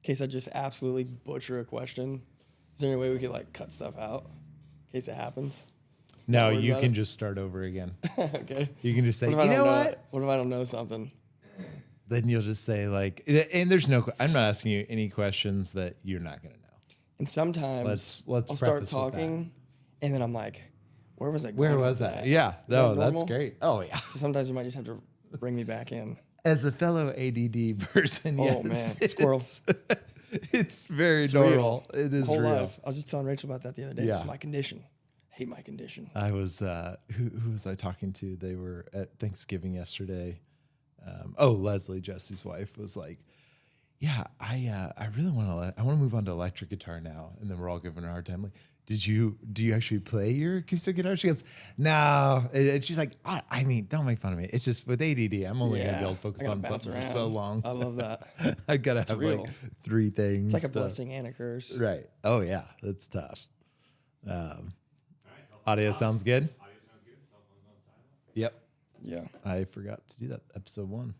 case I just absolutely butcher a question, is there any way we could like cut stuff out in case it happens? No, Not worried you about can it? just start over again. Okay. You can just say, What if I you don't know know? what? What if I don't know something? Then you'll just say like, and there's no, I'm not asking you any questions that you're not going to know. And sometimes Let's I'll start preface with that. talking, and then I'm like, where was I going Where with was that? that? Yeah, Is no, that that's normal? great. Oh yeah. So sometimes you might just have to bring me back in. As a fellow ADD person, Oh, yes, man. Squirrel. It's very It's normal. real. It is Whole real. life. I was just telling Rachel about that the other day. Yeah. It's my condition. Hate my condition. I was who was I talking to? They were at Thanksgiving yesterday. Leslie, Jesse's wife, was like, "Yeah, I really want to move on to electric guitar now." And then we're all giving her a hard time. Like, do you actually play your acoustic guitar? She goes, "No." And she's like, "I mean, don't make fun of me. It's just with ADD, I'm only gonna be able to focus I gotta on bounce something for around. so long. I love that. I gotta have real. like 3 things. It's like a blessing and a curse. Right. Oh yeah, that's tough. Audio sounds good. Yep. Yeah. I forgot to do that. Episode 1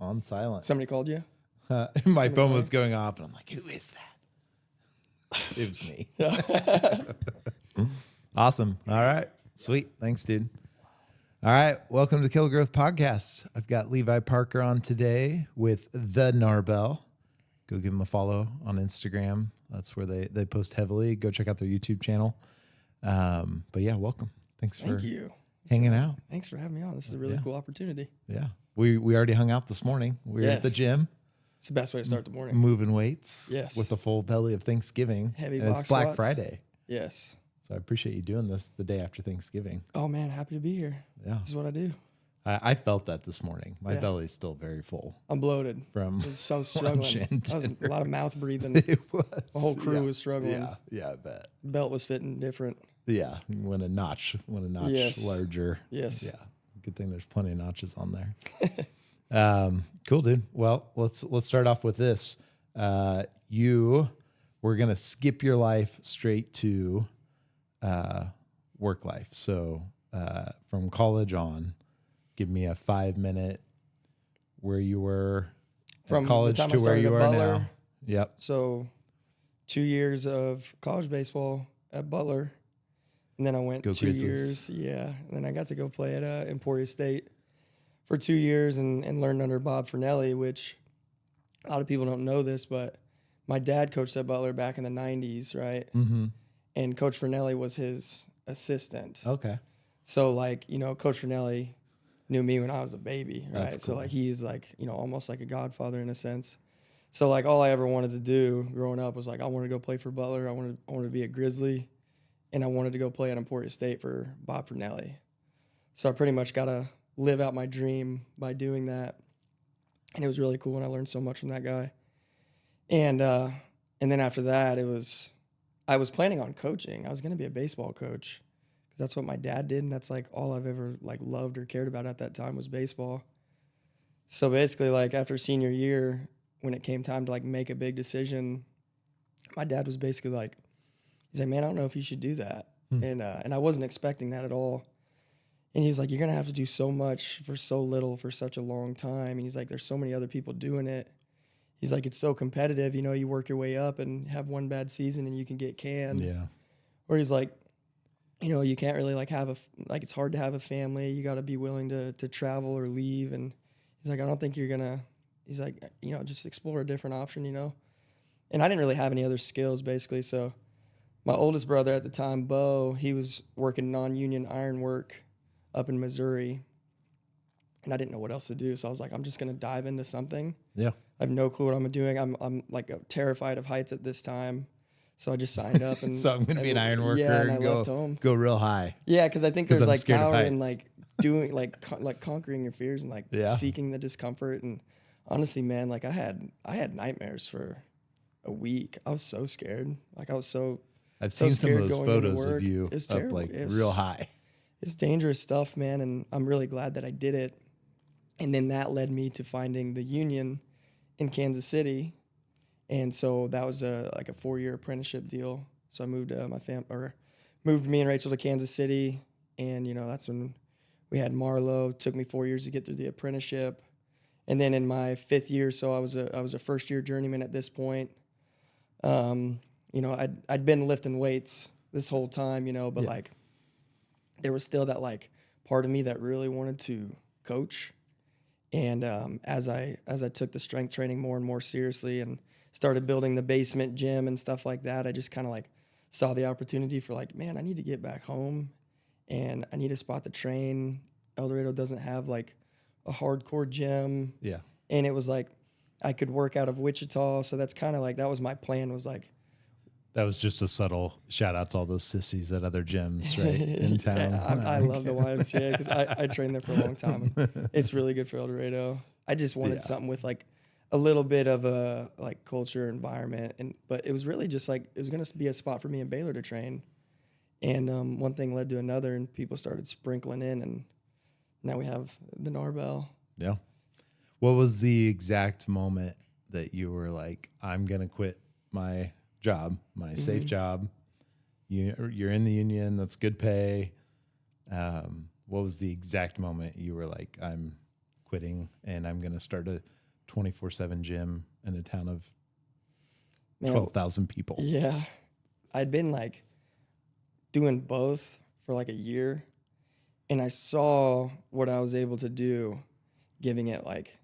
on silent. Somebody called you? My phone was going off, and I'm like, "Who is that?" It was me. Awesome. All right. Sweet. Thanks, dude. All right. Welcome to the Kill Growth Podcast. I've got Levi Parker on today with the Gnarbell. Go give them a follow on Instagram. That's where they post heavily. Go check out their YouTube channel. But yeah, welcome. Thanks for Thank you. hanging out. Thanks for having me on. This is a really cool opportunity. Yeah. We already hung out this morning. We were at the Yes. gym. It's the best way to start the morning. Moving weights. Yes. With the full belly of Thanksgiving. Heavy and box it's Black squats. Friday. Yes. So I appreciate you doing this the day after Thanksgiving. Oh, man. Happy to be here. Yeah. This is what I do. I felt that this morning. My Yeah. belly's still very full I'm bloated. from So I was lunch struggling. and I was dinner. a lot of mouth breathing. It was. The whole crew yeah. was struggling. Yeah, I bet. Belt was fitting different. Yeah, went a notch Yes. larger. Yes. Yeah. Good thing there's plenty of notches on there. Cool, dude. Well, let's start off with this. We're gonna skip your life straight to work life. So from college on, give me a 5-minute where you were From from the college time I to where started you at are Butler. now. Yep. So 2 years of college baseball at Butler. And then I went Go 2 Grizzlies. years. Yeah. And then I got to go play at Emporia State for 2 years and learned under Bob Fernelli, which a lot of people don't know this, but my dad coached at Butler back in the 90s, right? Mm-hmm. And Coach Fernelli was his assistant. Okay. So, like, Coach Fernelli knew me when I was a baby, right? That's So, cool. like, he's, like, almost like a godfather in a sense. So, like, all I ever wanted to do growing up was, like, I wanted to go play for Butler. I wanted to be a Grizzly. And I wanted to go play at Emporia State for Bob Fernelli. So I pretty much got to live out my dream by doing that. And it was really cool, and I learned so much from that guy. And then after that, I was planning on coaching. I was going to be a baseball coach because that's what my dad did, and that's like all I've ever like loved or cared about at that time was baseball. So basically, like after senior year, when it came time to like make a big decision, my dad was basically like, he's like, "Man, I don't know if you should do that." And I wasn't expecting that at all. And he's like, "You're going to have to do so much for so little for such a long time." And he's like, "There's so many other people doing it." He's like, "It's so competitive. You work your way up and have one bad season and you can get canned." Yeah. Or he's like, you can't really like it's hard to have a family. You got to be willing to travel or leave. And he's like, "I don't think you're going to," he's like, "just explore a different option, And I didn't really have any other skills basically. So my oldest brother at the time, Bo, he was working non-union ironwork up in Missouri. And I didn't know what else to do. So I was like, I'm just going to dive into something. Yeah. I have no clue what I'm doing. I'm like terrified of heights at this time. So I just signed up. And So I'm going to be an iron worker yeah, and I and left home. go real high. Yeah, because I think 'Cause there's I'm like scared of power in heights. like doing like conquering your fears and like Yeah. seeking the discomfort. And honestly, man, like I had nightmares for a week. I was so scared. Like I was so I've so seen some of scared those going into photos of work. you It's up terrible. like It's- real high. It's dangerous stuff, man, and I'm really glad that I did it. And then that led me to finding the union in Kansas City, and so that was a 4-year apprenticeship deal. So I moved moved me and Rachel to Kansas City, and that's when we had Marlo. It took me 4 years to get through the apprenticeship, And then in my 5th year, so I was a first year journeyman at this point. You know, I'd been lifting weights this whole time, you know, but like there was still that like part of me that really wanted to coach. And as I took the strength training more and more seriously and started building the basement gym and stuff like that, I just kind of like saw the opportunity for like, man, I need to get back home and I need a spot to train. El Dorado doesn't have like a hardcore gym. Yeah. And it was like I could work out of Wichita. So that's kind of like, that was my plan, was like, That was just a subtle shout out to all those sissies at other gyms, right, in town. yeah, I love the YMCA because I trained there for a long time. And it's really good for El Dorado. I just wanted something with like a little bit of a like culture environment, but it was really just like it was going to be a spot for me and Baylor to train. And one thing led to another, and people started sprinkling in, and now we have the Gnarbell. Yeah. What was the exact moment that you were like, I'm going to quit my job, my safe job? You're in the union. That's good pay. What was the exact moment you were like, I'm quitting and I'm going to start a 24/7 gym in a town of 12,000 people? Yeah. I'd been like doing both for like a year, and I saw what I was able to do giving it like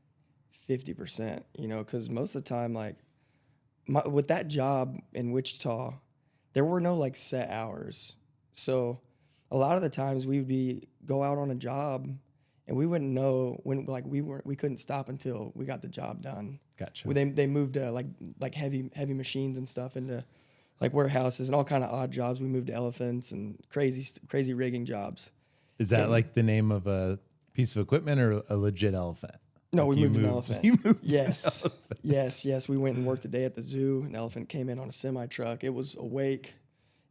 50%, you know, because most of the time, like with that job in Wichita, there were no like set hours. So a lot of the times we would go out on a job and we wouldn't know when, like we couldn't stop until we got the job done. Gotcha. They moved like heavy machines and stuff into like warehouses and all kind of odd jobs. We moved to elephants and crazy rigging jobs. Is that like the name of a piece of equipment or a legit elephant? No, like we moved an elephant. You moved yes. an elephant. Yes. We went and worked a day at the zoo. An elephant came in on a semi truck. It was awake,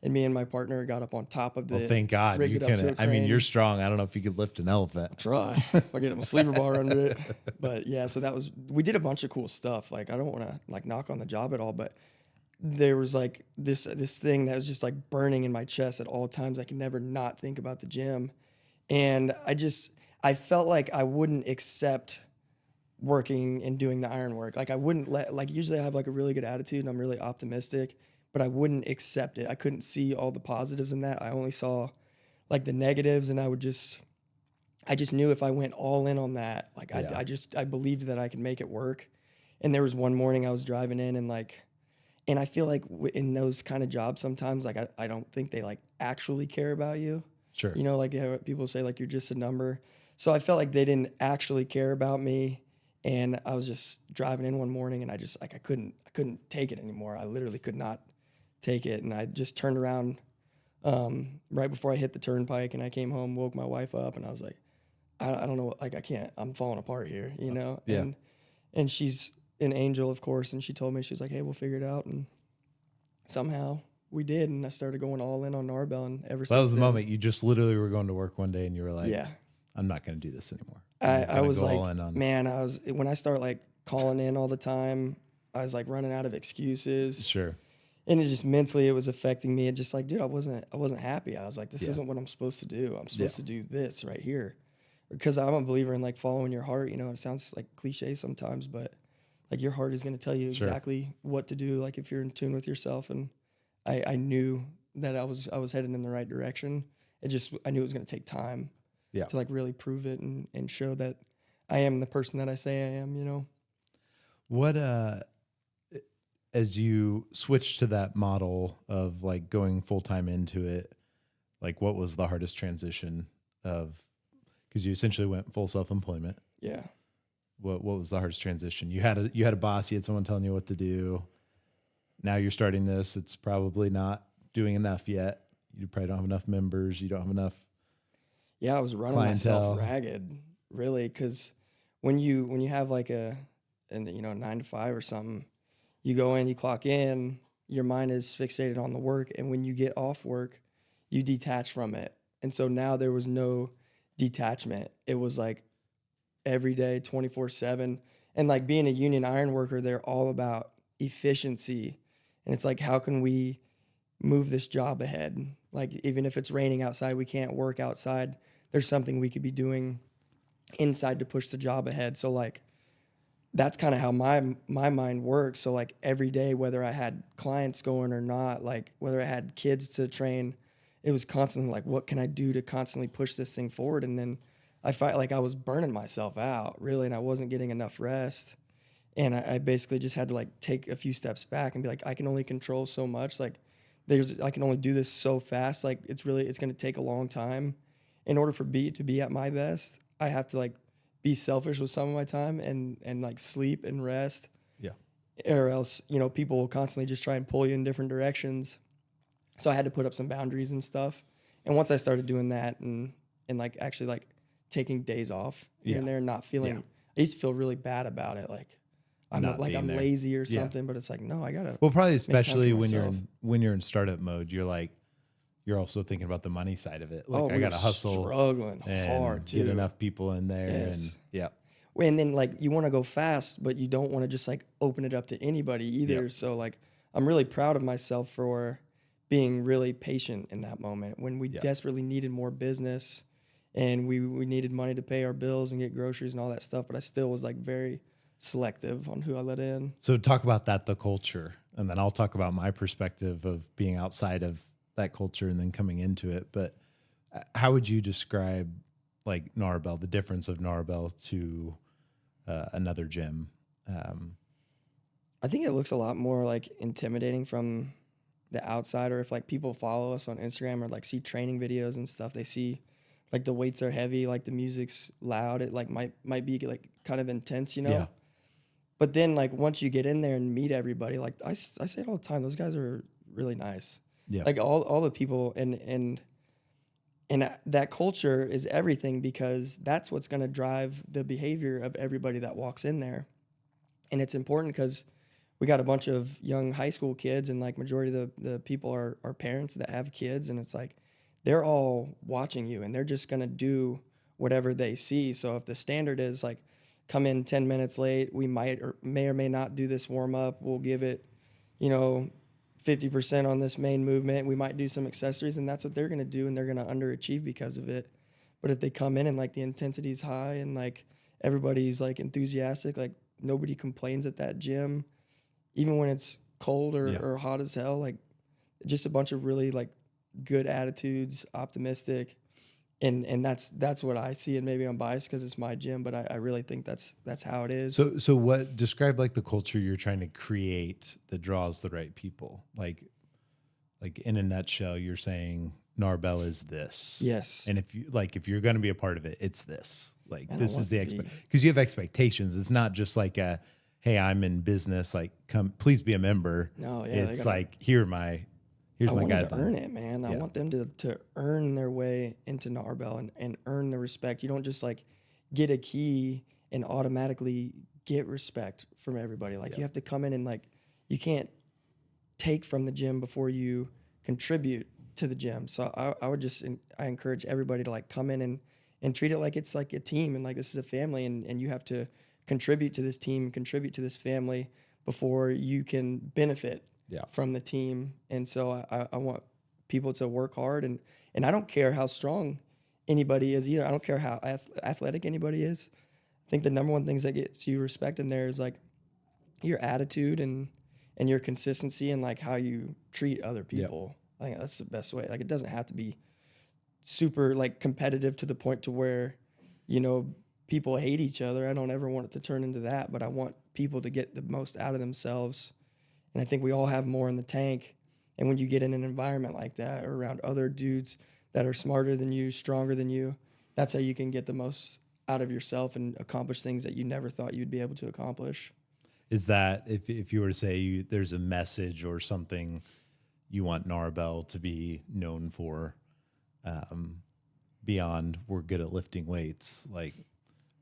and me and my partner got up on top of the. Well, thank God you can. I mean, you're strong. I don't know if you could lift an elephant. I'll try. If I get a sleeper bar under it. But yeah, so we did a bunch of cool stuff. Like I don't want to like knock on the job at all, but there was like this thing that was just like burning in my chest at all times. I could never not think about the gym, and I felt like I wouldn't accept working and doing the iron work. Like I wouldn't usually I have like a really good attitude and I'm really optimistic, but I wouldn't accept it. I couldn't see all the positives in that. I only saw like the negatives, and I just knew if I went all in on that, like I believed that I could make it work. And there was one morning I was driving in and I feel like in those kind of jobs sometimes, like I don't think they like actually care about you. Sure. You know, like people say like you're just a number. So I felt like they didn't actually care about me. And I was just driving in one morning and I just like I couldn't take it anymore. I literally could not take it. And I just turned around right before I hit the turnpike, and I came home, woke my wife up, and I was like, I don't know, like I can't, I'm falling apart here, you know? Yeah. And she's an angel, of course, and she told me, she's like, hey, we'll figure it out. And somehow we did, and I started going all in on Gnarbell, and ever since that was the then, moment you just literally were going to work one day and you were like, yeah, I'm not going to do this anymore. I was like, man, when I start like calling in all the time, I was like running out of excuses. Sure. And it just mentally, it was affecting me. It just like, dude, I wasn't happy. I was like, this isn't what I'm supposed to do. I'm supposed to do this right here. Because I'm a believer in like following your heart. You know, it sounds like cliche sometimes, but like your heart is going to tell you exactly what to do. Like if you're in tune with yourself. And I knew that I was headed in the right direction. I knew it was going to take time. Yeah. To like really prove it and show that I am the person that I say I am, you know? What, as you switched to that model of like going full-time into it, like what was the hardest transition because you essentially went full self-employment. Yeah. What was the hardest transition? You had a boss, you had someone telling you what to do. Now you're starting this. It's probably not doing enough yet. You probably don't have enough members. You don't have enough. Yeah, I was running myself ragged, really, because when you have like a 9 to 5 or something, you go in, you clock in, your mind is fixated on the work, and when you get off work, you detach from it. And so now there was no detachment. It was like every day, 24/7, and like being a union iron worker, they're all about efficiency, and it's like, how can we move this job ahead? Like even if it's raining outside, we can't work outside. There's something we could be doing inside to push the job ahead. So like that's kind of how my mind works. So like every day, whether I had clients going or not, like whether I had kids to train, it was constantly like, what can I do to constantly push this thing forward? And then I felt like I was burning myself out really, and I wasn't getting enough rest. And I basically just had to like take a few steps back and be like, I can only control so much. Like I can only do this so fast. Like it's going to take a long time in order for me to be at my best. I have to like be selfish with some of my time and like sleep and rest, Yeah. or else, you know, people will constantly just try and pull you in different directions. So I had to put up some boundaries and stuff. And once I started doing that and like actually like taking days off here and there, and not feeling, I used to feel really bad about it. Like I'm there. lazy or something, but it's like, no, I gotta. Well, probably make time for especially myself. when you're in startup mode, you're also thinking about the money side of it. Like Oh, I gotta hustle, struggling and hard too. get enough people in there, Yes. and yeah, And then like you want to go fast, but you don't want to just like open it up to anybody either. Yep. So like I'm really proud of myself for being really patient in that moment when we desperately needed more business and we needed money to pay our bills and get groceries and all that stuff. But I still was like very selective on who I let in. So talk about that, the culture, and then I'll talk about my perspective of being outside of that culture and then coming into it. But how would you describe like Gnarbell, the difference of Gnarbell to another gym? I think it looks a lot more like intimidating from the outsider. If like people follow us on Instagram or like see training videos and stuff, they see like the weights are heavy, like the music's loud. It like might be like kind of intense, you know? Yeah. But then like once you get in there and meet everybody, like I say it all the time, those guys are really nice. Yeah. Like all the people and that culture is everything because that's what's going to drive the behavior of everybody that walks in there. And it's important because we got a bunch of young high school kids and like majority of the people are parents that have kids, and it's like they're all watching you and they're just going to do whatever they see. So if the standard is like come in 10 minutes late, we may or may not do this warm up. We'll give it, 50% on this main movement. We might do some accessories, and that's what they're going to do, and they're going to underachieve because of it. But if they come in and like the intensity's high and like everybody's like enthusiastic, like nobody complains at that gym, even when it's cold or hot as hell, like just a bunch of really like good attitudes, optimistic. And that's what I see, and maybe I'm biased because it's my gym, but I really think that's how it is. So what describe like the culture you're trying to create that draws the right people? Like in a nutshell, you're saying Gnarbell is this. Yes. And if you're going to be a part of it, it's this. Like this is the be. because you have expectations. It's not just like a, hey, I'm in business. Like come, please be a member. No, yeah. It's like here's I my want them guideline. to earn it, man. I want them to earn their way into Gnarbell and earn the respect. You don't just like get a key and automatically get respect from everybody. Like you have to come in and like you can't take from the gym before you contribute to the gym. So I encourage everybody to like come in and treat it like it's like a team and like this is a family, and you have to contribute to this team, contribute to this family before you can benefit from the team. And so I want people to work hard, and I don't care how strong anybody is either. I don't care how athletic anybody is. I think the number one things that gets you respect in there is like your attitude and your consistency and like how you treat other people. I think that's the best way. Like it doesn't have to be super like competitive to the point to where, people hate each other. I don't ever want it to turn into that, but I want people to get the most out of themselves. And I think we all have more in the tank. And when you get in an environment like that or around other dudes that are smarter than you, stronger than you, that's how you can get the most out of yourself and accomplish things that you never thought you'd be able to accomplish. Is that if you were to say there's a message or something you want Gnarbell to be known for, beyond we're good at lifting weights, like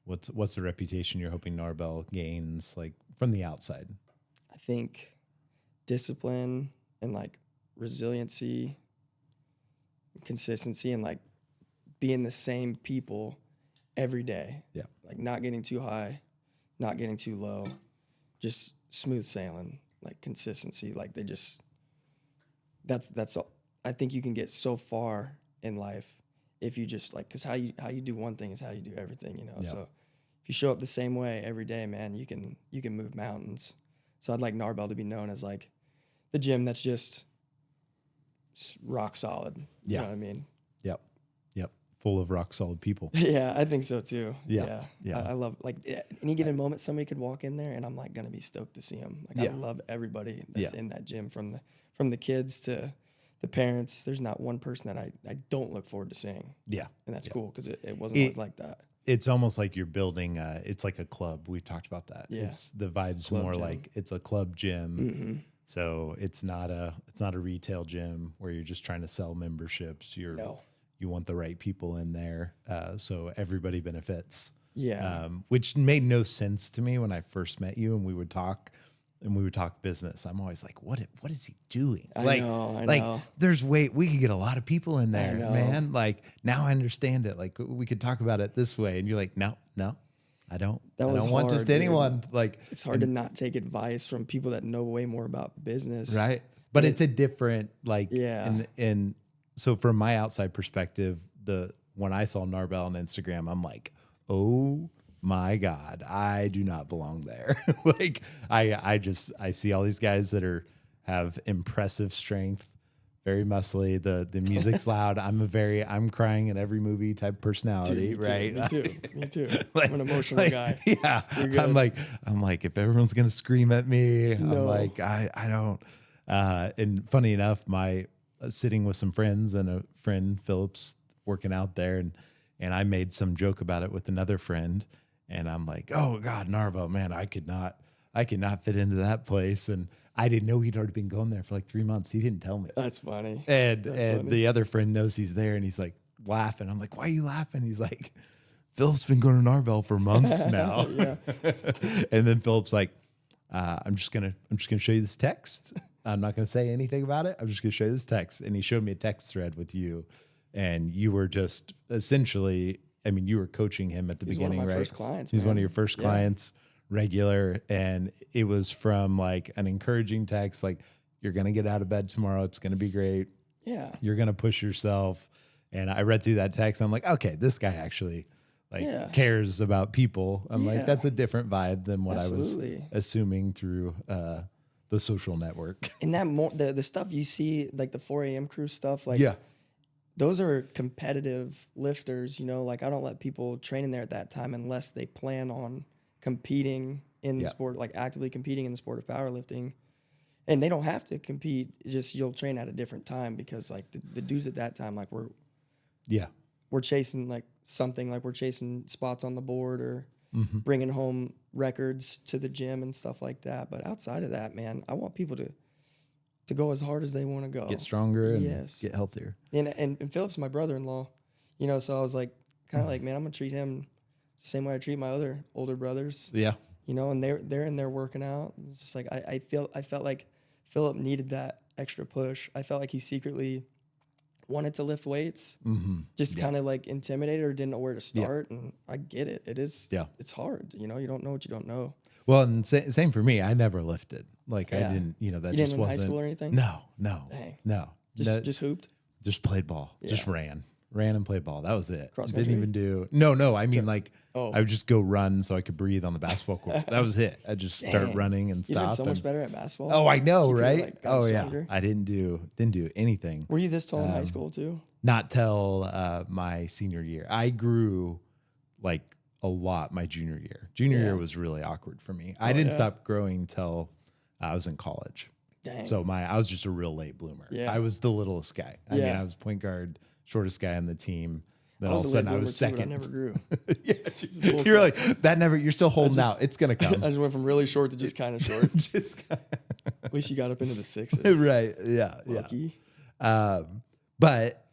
what's the reputation you're hoping Gnarbell gains like from the outside? I think discipline and like resiliency, consistency, and like being the same people every day. Yeah. Like not getting too high, not getting too low, just smooth sailing, like consistency. Like that's all. I think you can get so far in life if you just like, cause how you do one thing is how you do everything, Yeah. So if you show up the same way every day, man, you can move mountains. So I'd like Gnarbell to be known as like the gym that's just rock solid. You know what I mean? Yep. Full of rock solid people. Yeah, I think so too. Yeah. I love, like, any given moment somebody could walk in there and I'm like gonna be stoked to see them. Like, I love everybody that's in that gym, from the kids to the parents. There's not one person that I don't look forward to seeing. Yeah. And that's cool, because it wasn't always like that. It's almost like you're building it's like a club. We've talked about that. Yeah. It's the vibe's more gym. like it's a club gym. Mm-hmm. So it's not a retail gym where you're just trying to sell memberships. You want the right people in there, so everybody benefits. Yeah. Which made no sense to me when I first met you, and we would talk business. I'm always like, what is he doing? I know. There's we could get a lot of people in there, know. man. Like, now I understand it. Like, we could talk about it this way, and you're like, no, I don't. I don't want just anyone. Like, it's hard to not take advice from people that know way more about business, right? But it's a different, like, yeah. And so from my outside perspective, when I saw Gnarbell on Instagram, I'm like, oh my God, I do not belong there. Like, I see all these guys that have impressive strength, very muscly. The music's loud. I'm crying in every movie type personality, right? Me too. Like, I'm an emotional guy. Yeah. I'm like, if everyone's gonna scream at me, I'm like, I don't. And funny enough, my sitting with some friends, and a friend, Phillips, working out there, and I made some joke about it with another friend, and I'm like, oh God, Gnarbell, man, I could not fit into that place. And I didn't know he'd already been going there for like 3 months. He didn't tell me. That's funny. And the other friend knows he's there, and he's like laughing. I'm like, why are you laughing? He's like, Philip's been going to Gnarbell for months now. And then Philip's like, I'm just gonna show you this text. I'm not gonna say anything about it. I'm just gonna show you this text. And he showed me a text thread with you, and you were just essentially, I mean, you were coaching him at the beginning, one of my right? first clients. He's one of your first clients, regular, and it was from like an encouraging text, like, you're gonna get out of bed tomorrow. It's gonna be great. Yeah, you're gonna push yourself. And I read through that text. I'm like, okay, this guy actually cares about people. I'm like, that's a different vibe than what I was assuming through the social network. And that the stuff you see, like the 4 a.m. crew stuff, like, those are competitive lifters, you know. Like, I don't let people train in there at that time unless they plan on competing in the sport, like actively competing in the sport of powerlifting. And they don't have to compete, just you'll train at a different time, because like the dudes at that time, like, we're chasing like something, like we're chasing spots on the board, or bringing home records to the gym and stuff like that. But outside of that, man, I want people to go as hard as they want to go, get stronger, and get healthier. And Philip's my brother-in-law, you know, so I was like, kind of like, man, I'm gonna treat him the same way I treat my other older brothers. Yeah, you know, and they're in there working out. It's just like I felt like Philip needed that extra push. I felt like he secretly wanted to lift weights, just kind of like intimidated or didn't know where to start. And I get it. It is, it's hard. You know, you don't know what you don't know. Well, and same for me. I never lifted. Like, I didn't, you know, that you just didn't wasn't. In high school or anything? No. Dang. No. Just hooped? Just played ball. Just ran and played ball. That was it. Cross Didn't country? even do, no. I mean, like, I would just go run so I could breathe on the basketball court. That was it. I'd just start running and stop. You did so much better at basketball. Oh, I know, right? Like, stronger. I didn't do anything. Were you this tall in high school too? Not till my senior year. I grew like a lot my junior year. Junior year was really awkward for me. I didn't stop growing till I was in college. Dang. So I was just a real late bloomer. Yeah. I was the littlest guy. I mean, I was point guard, shortest guy on the team. Then all of a sudden I was second. I never grew. You're like, you're still holding out. It's going to come. I just went from really short to just kind of short. At least you got up into the sixes. Right. Yeah. Lucky. But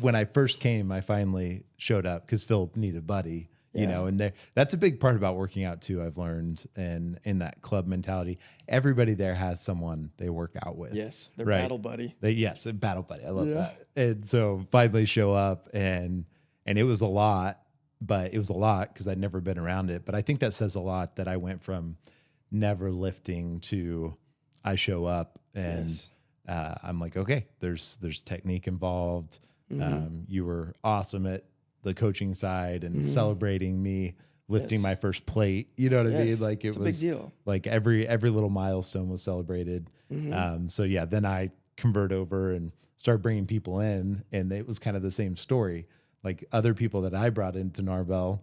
when I first came, I finally showed up because Phil needed a buddy. You know, and that's a big part about working out too. I've learned, and in that club mentality, everybody there has someone they work out with. Yes, their battle buddy. A battle buddy. I love that. And so finally show up, and it was a lot, but it was a lot because I'd never been around it. But I think that says a lot that I went from never lifting to I show up, and I'm like, okay, there's technique involved. You were awesome at the coaching side and celebrating me lifting Yes. my first plate. You know what I mean? Yes, Like it it's a was big deal. like every little milestone was celebrated. So yeah, then I convert over and start bringing people in, and it was kind of the same story. Like other people that I brought into Gnarbell,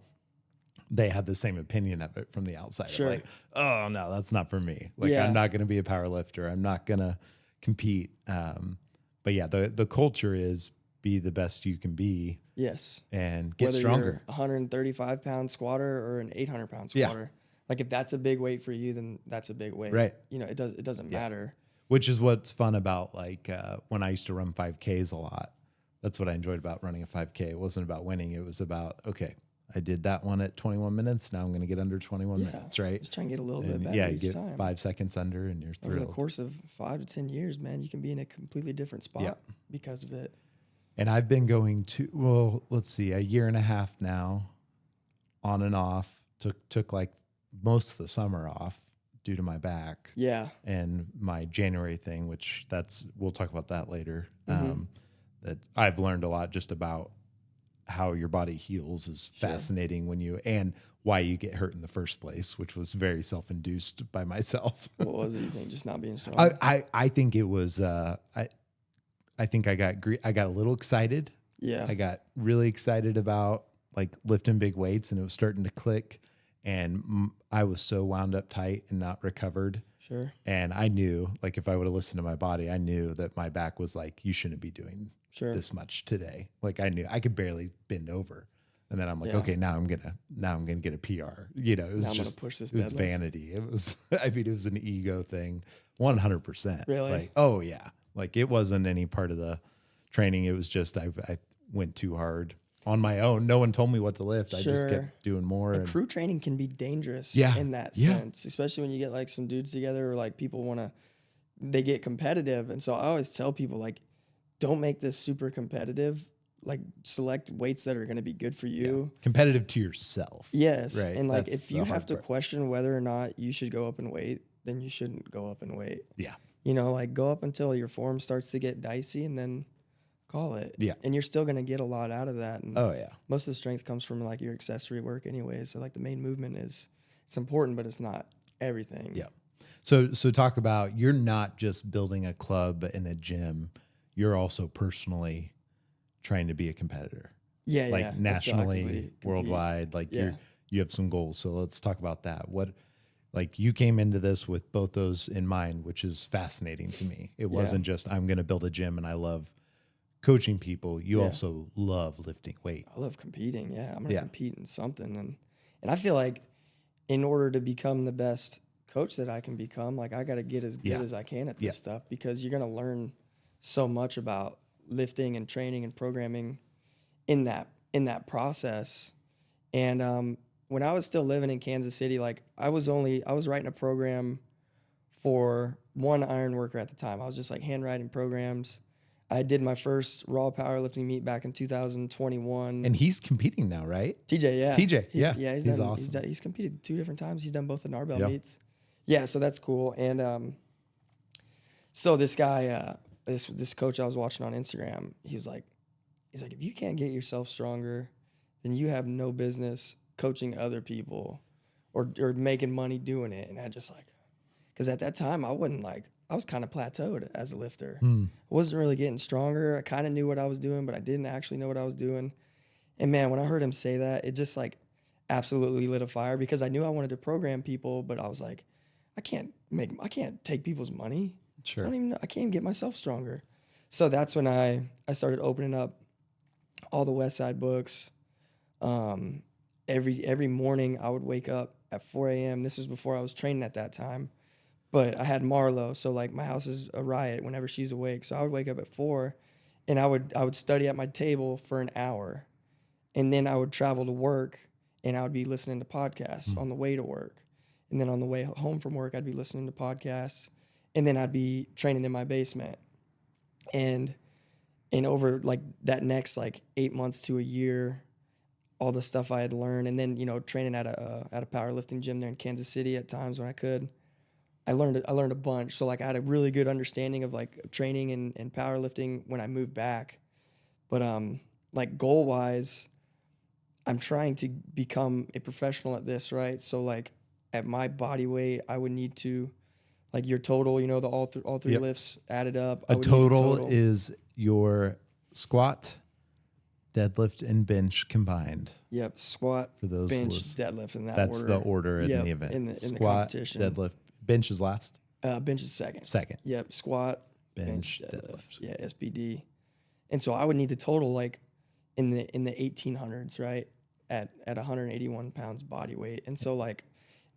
they had the same opinion of it from the outside. Sure. Like, oh no, that's not for me. Like Yeah. I'm not going to be a power lifter. I'm not going to compete. But yeah, the culture is be the best you can be Yes. and get Whether stronger. you're a 135 pound squatter or an 800 pound Yeah. squatter, like if that's a big weight for you, then that's a big weight. Right. You know, it doesn't matter. Which is what's fun about like when I used to run 5Ks a lot. That's what I enjoyed about running a 5K. It wasn't about winning. It was about, okay, I did that one at 21 minutes. Now I'm going to get under 21 minutes, right? Just try and get a little bit And better yeah, you each get time. 5 seconds under and you're Over the thrilled. course of 5 to 10 years, man, you can be in a completely different spot because of it. And I've been going to, well, let's see, a year and a half now, on and off. Took like most of the summer off due to my back. Yeah. And my January thing, which we'll talk about that later. That I've learned a lot just about how your body heals is fascinating and why you get hurt in the first place, which was very self-induced by myself. What was it, you think? Just not being strong? I think it was, I think I got a little excited. Yeah. I got really excited about like lifting big weights, and it was starting to click, and I was so wound up tight and not recovered. Sure. And I knew, like, if I would have listened to my body, I knew that my back was like, you shouldn't be doing this much today. Like I knew I could barely bend over. And then I'm like, okay, now I'm gonna get a PR. You know, it was just push this it was deadlift. vanity. It was, I mean, it was an ego thing, 100%. Really? Like, oh yeah. Like it wasn't any part of the training. It was just I went too hard on my own. No one told me what to lift. I just kept doing more. And crew training can be dangerous in that sense, especially when you get like some dudes together or like people they get competitive. And so I always tell people like, don't make this super competitive. Like select weights that are going to be good for you. Competitive to yourself. Yes. Right. And like That's if you the have to hard part. question whether or not you should go up in weight, then you shouldn't go up in weight. Yeah. You know, like go up until your form starts to get dicey and then call it. Yeah. And you're still going to get a lot out of that. And Oh yeah. most of the strength comes from like your accessory work anyways. So like the main movement it's important, but it's not everything. Yeah. So talk about, you're not just building a club in a gym. You're also personally trying to be a competitor. Yeah. Like yeah. nationally, worldwide, like you have some goals. So let's talk about that. Like you came into this with both those in mind, which is fascinating to me. It wasn't just, I'm going to build a gym and I love coaching people. You also love lifting weight. I love competing. Yeah. I'm going to compete in something. And I feel like in order to become the best coach that I can become, like I got to get as good as I can at this stuff, because you're going to learn so much about lifting and training and programming in that process. And when I was still living in Kansas City, like I was writing a program for one ironworker at the time. I was just like handwriting programs. I did my first raw powerlifting meet back in 2021. And he's competing now, right? TJ, yeah. TJ, he's awesome. He's competed 2 different times. He's done both the Gnarbell meets. Yeah, so that's cool. And so this guy, this coach I was watching on Instagram, he's like, if you can't get yourself stronger, then you have no business coaching other people or making money doing it. And I just like, because at that time I was kind of plateaued as a lifter. I wasn't really getting stronger. I kind of knew what I was doing, but I didn't actually know what I was doing. And man, when I heard him say that, it just like absolutely lit a fire, because I knew I wanted to program people, but I was like, I can't take people's money. Sure. I can't even get myself stronger. So that's when I started opening up all the West Side books. Every morning I would wake up at 4 a.m. This was before I was training at that time, but I had Marlo. So like my house is a riot whenever she's awake. So I would wake up at 4 and I would study at my table for an hour, and then I would travel to work and I would be listening to podcasts on the way to work. And then on the way home from work, I'd be listening to podcasts, and then I'd be training in my basement. And over like that next like 8 months to a year, all the stuff I had learned, and then, you know, training at a powerlifting gym there in Kansas City at times when I could, I learned a bunch. So like I had a really good understanding of like training and powerlifting when I moved back. But like goal wise, I'm trying to become a professional at this, right? So like at my body weight, I would need to like your total, you know, the all three Yep. lifts added up. A I would need total is your squat, deadlift, and bench combined. Yep, squat, For those bench, lists. deadlift in that That's order. the order in Yep, the event. in the Squat, competition. deadlift, bench is last. Bench is second. Second. Yep, squat, Bench, bench, deadlift. Yeah, SBD. And so I would need to total like in the 1800s, right? At 181 pounds body weight. And so like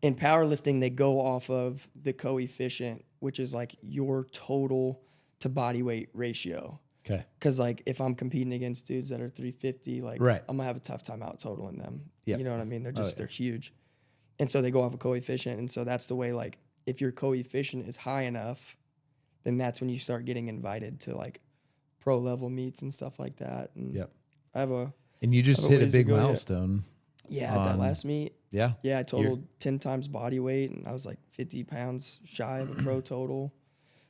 in powerlifting, they go off of the coefficient, which is like your total to body weight ratio. Okay. Because like if I'm competing against dudes that are 350, like Right. I'm gonna have a tough time out totaling them. Yep. You know what I mean? They're Oh, just yeah. they're huge. And so they go off a coefficient. And so that's the way, like, if your coefficient is high enough, then that's when you start getting invited to like pro level meets and stuff like that. And Yep. I have a And you just I have a hit a ways to big go yet. milestone. at that on- last meet. Yeah. Yeah, I totaled 10 times body weight and I was like 50 pounds shy of a pro total.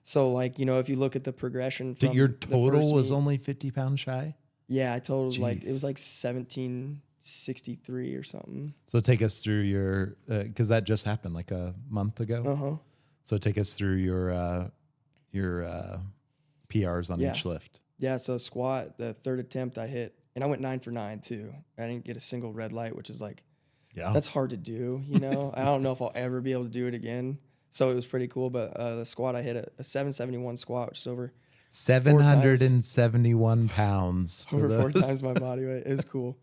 So like, you know, if you look at the progression So from your the total first was meet- only 50 pounds shy? yeah, I totaled like, it Jeez. was like 1763 or something. So take us through your, because that just happened like a month ago. Uh-huh. So take us through your PRs on Yeah. each lift. Yeah, so squat, the third attempt I hit, and I went 9 for 9 too. I didn't get a single red light, which is like, Yeah. that's hard to do, you know? I don't know if I'll ever be able to do it again. So it was pretty cool. But the squat, I hit a 771 squat, which is over 771 pounds. For over four those. times my body weight. It was cool.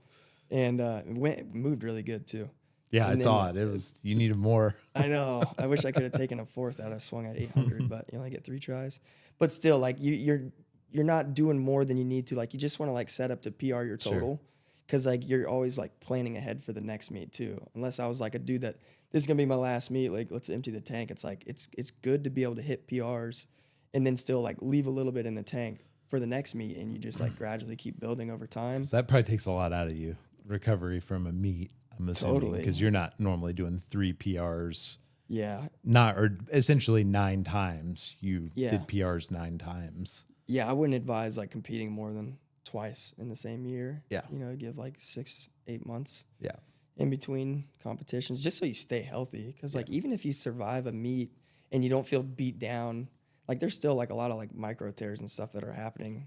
And it moved really good too. Yeah, And it's then, odd. It was, you needed more. I know. I wish I could have taken a fourth out. I swung at 800, but you only get 3 tries. But still, like you're not doing more than you need to. Like you just want to like set up to PR your Sure. total, because like you're always like planning ahead for the next meet too. Unless I was like a dude that this is gonna be my last meet, like let's empty the tank. It's like it's good to be able to hit PRs, and then still like leave a little bit in the tank for the next meet, and you just like gradually keep building over time. So that probably takes a lot out of you. Recovery from a meet, I'm assuming, Totally. because you're not normally doing 3 PRs. Yeah, Or essentially 9 times. You Yeah. did PRs 9 times. yeah. I wouldn't advise like competing more than twice in the same year. Yeah. You know, give like 6-8 months Yeah. in between competitions, just so you stay healthy. Because like even if you survive a meet and you don't feel beat down, like there's still like a lot of like micro tears and stuff that are happening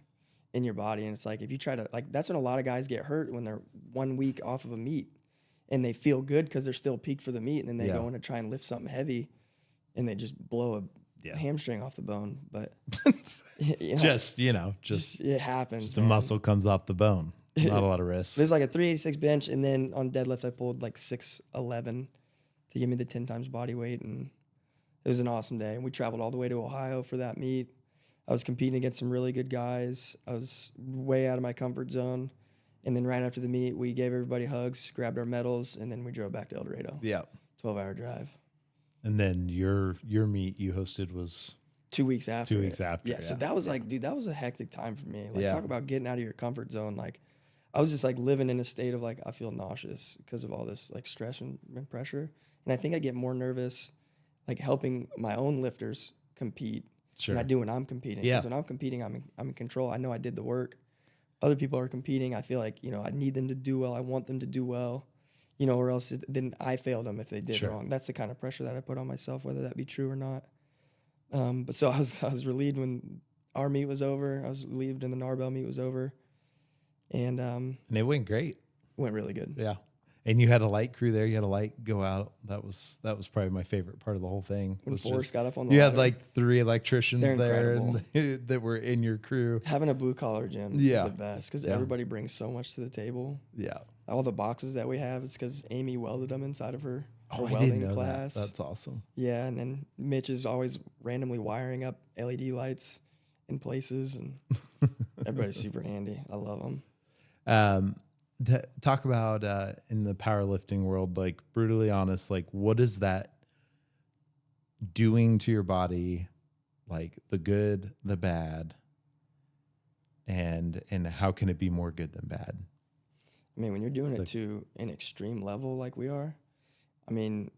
in your body. And it's like if you try to like that's when a lot of guys get hurt, when they're 1 week off of a meet and they feel good because they're still peaked for the meet, and then they Yeah. go in to try and lift something heavy and they just blow a Yeah. hamstring off the bone. But you know, Just it happens. the man. muscle comes off the bone. Not a lot of risk. There's like a 386 bench, and then on deadlift I pulled like 611 to give me the 10 times body weight, and it was an awesome day. And we traveled all the way to Ohio for that meet. I was competing against some really good guys. I was way out of my comfort zone. And then right after the meet, we gave everybody hugs, grabbed our medals, and then we drove back to El Dorado. Yeah. 12-hour drive. And then your meet you hosted was 2 weeks after. 2 weeks after. Yeah, so that was like, dude, that was a hectic time for me. Like, Yeah. talk about getting out of your comfort zone. Like, I was just like living in a state of like, I feel nauseous because of all this like stress and pressure. And I think I get more nervous like helping my own lifters compete Sure. than I do when I'm competing. Yeah. Because when I'm competing, I'm in control. I know I did the work. Other people are competing. I feel like, you know, I need them to do well. I want them to do well, you know, or else then I failed them if they did Sure. wrong. That's the kind of pressure that I put on myself, whether that be true or not. But so I was relieved when our meet was over. I was relieved when the Gnarbell meet was over, and And it went great. went really good. Yeah. And you had a light crew there. You had a light go out. That was probably my favorite part of the whole thing. When was Forrest just- got up on the you ladder, had like 3 electricians They're there incredible. and that were in your crew. having a blue collar gym Yeah. is the best because Yeah. everybody brings so much to the table. Yeah. All the boxes that we have is because Amy welded them inside of her Oh, I welding didn't know class. that. That's awesome. Yeah, and then Mitch is always randomly wiring up LED lights in places, and everybody's super handy. I love them. Talk about in the powerlifting world, like brutally honest, like what is that doing to your body, like the good, the bad, and how can it be more good than bad? I mean, when you're doing It's it like- to an extreme level like we are, I mean,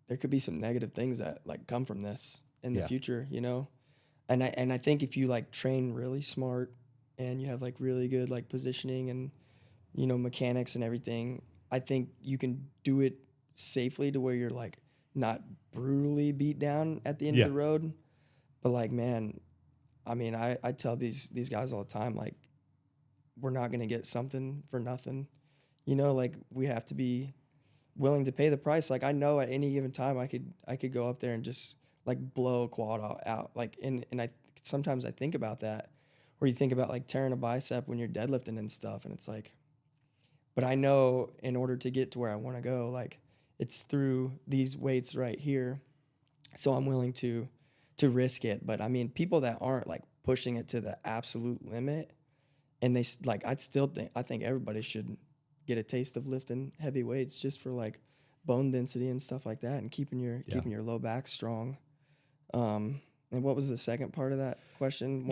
there could be some negative things that like come from this in the Yeah. future, you know? And I think if you like train really smart and you have like really good like positioning and mechanics and everything, I think you can do it safely to where you're like not brutally beat down at the end of Yeah. the road. But like, man, I mean, I tell these guys all the time, like, we're not gonna get something for nothing. Like we have to be willing to pay the price. Like I know at any given time I could go up there and just like blow a quad out. Like and I sometimes I think about that, where you think about like tearing a bicep when you're deadlifting and stuff, and it's like, but I know in order to get to where I want to go, like it's through these weights right here. So I'm willing to risk it. But I mean, people that aren't like pushing it to the absolute limit, and like I think everybody should get a taste of lifting heavy weights just for like bone density and stuff like that, and keeping your low back strong. And what was the second part of that question?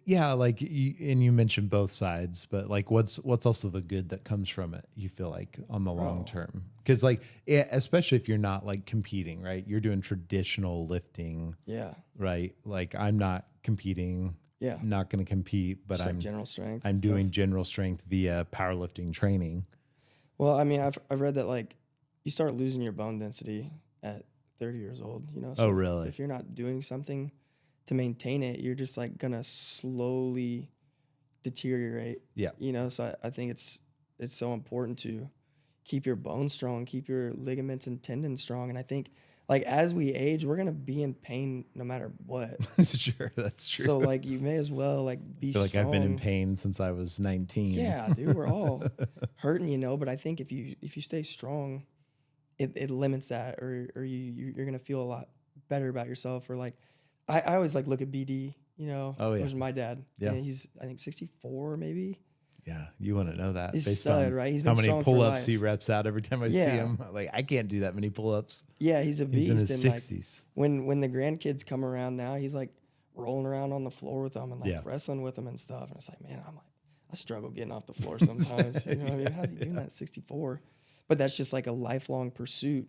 Yeah, like you mentioned both sides, but like what's also the good that comes from it, you feel like, on the long term? Because like especially if you're not like competing, right? You're doing traditional lifting. Yeah. Right? Like I'm not competing. Yeah. Not going to compete, but Just I'm like general strength. I'm doing general strength via powerlifting training. Well, I mean, I've read that like you start losing your bone density at 30 years old, So Oh, really? if you're not doing something to maintain it, you're just like gonna slowly deteriorate. Yeah. So I think it's so important to keep your bones strong, keep your ligaments and tendons strong. And I think like as we age, we're gonna be in pain no matter what. Sure, that's true. So like you may as well like be I feel like strong. I've been in pain since I was 19. Yeah, dude, we're all hurting, but I think if you stay strong, it limits that, or you're gonna feel a lot better about yourself. Or like I always like look at BD, Oh, yeah. which is my dad. Yeah. And he's I think 64 maybe. Yeah, you want to know that He's based stud, on right? He's how been many strong for pull-ups he life. reps out every time I see Yeah. him. Like I can't do that many pull-ups. Yeah, he's a beast. He's in his and 60s. Like when the grandkids come around now, he's like rolling around on the floor with them and like Yeah. wrestling with them and stuff. And it's like, man, I struggle getting off the floor sometimes. You know what I mean? How's he doing that at 64? But that's just like a lifelong pursuit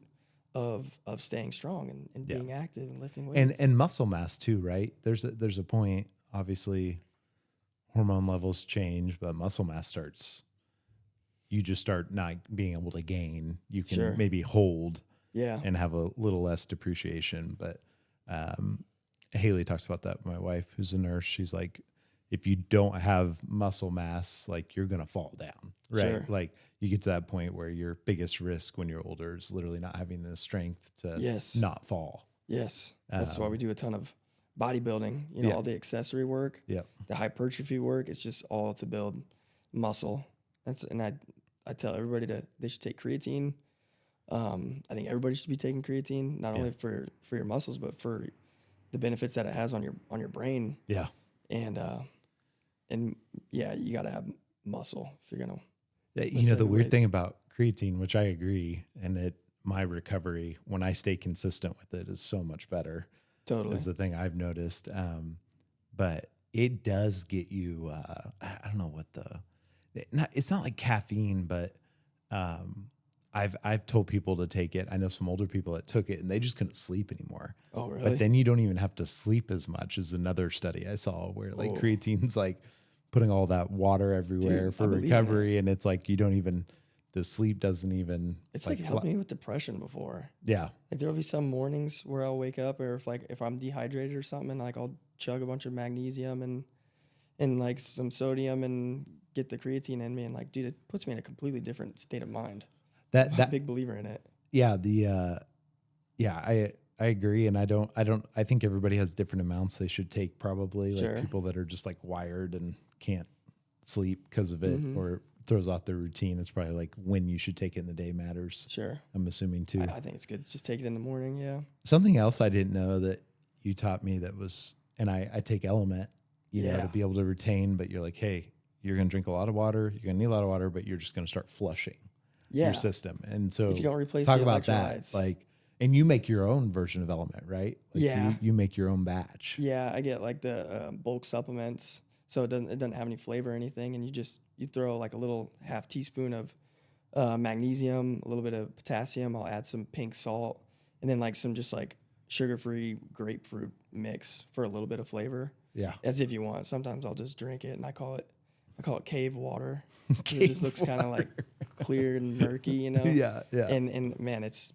of staying strong and Yeah. being active and lifting weights. And muscle mass too, right? There's a point, obviously hormone levels change, but muscle mass starts, you just start not being able to gain. You can Sure. maybe hold Yeah. and have a little less depreciation. But Haley talks about that. My wife, who's a nurse, she's like, if you don't have muscle mass, like you're going to fall down, right? Sure. Like you get to that point where your biggest risk when you're older is literally not having the strength to Yes. not fall. Yes. That's why we do a ton of bodybuilding, Yeah. all the accessory work, Yep. the hypertrophy work. It's just all to build muscle. And I tell everybody they should take creatine. I think everybody should be taking creatine, not only for your muscles, but for the benefits that it has on your brain. Yeah. And yeah, you got to have muscle if you're gonna. Yeah, the weird weights. thing about creatine, which I agree, and my recovery when I stay consistent with it is so much better. Totally. Is the thing I've noticed. But it does get you. I don't know what it's not like caffeine, but I've told people to take it. I know some older people that took it and they just couldn't sleep anymore. Oh, really? But then you don't even have to sleep as much as another study I saw where like creatine's like putting all that water everywhere Dude, for I believe in recovery. And it's like, the sleep doesn't even. It's like helped me with depression before. Yeah. Like there'll be some mornings where I'll wake up, or if I'm dehydrated or something, and like I'll chug a bunch of magnesium and like some sodium and get the creatine in me, and like, dude, it puts me in a completely different state of mind. I'm a big believer in it. Yeah. I agree. And I think everybody has different amounts they should take probably. Sure. Like people that are just like wired and can't sleep because of it or throws off their routine. It's probably like when you should take it in the day matters. Sure. I'm assuming too. I think it's good. Just take it in the morning. Yeah. Something else I didn't know that you taught me that was, and I take Element, to be able to retain, but you're like, hey, you're going to drink a lot of water. You're going to need a lot of water, but you're just going to start flushing your system. And so if you don't replace talk the about that, electrolytes. like, and you make your own version of Element, right? Like Yeah. You make your own batch. Yeah. I get like the bulk supplements. So it doesn't have any flavor or anything. And you throw like a little half teaspoon of magnesium, a little bit of potassium. I'll add some pink salt, and then like some just like sugar-free grapefruit mix for a little bit of flavor. Yeah. As if you want. Sometimes I'll just drink it, and I call it I call it cave water. It just looks kind of like clear and murky, you know? Yeah. And man, it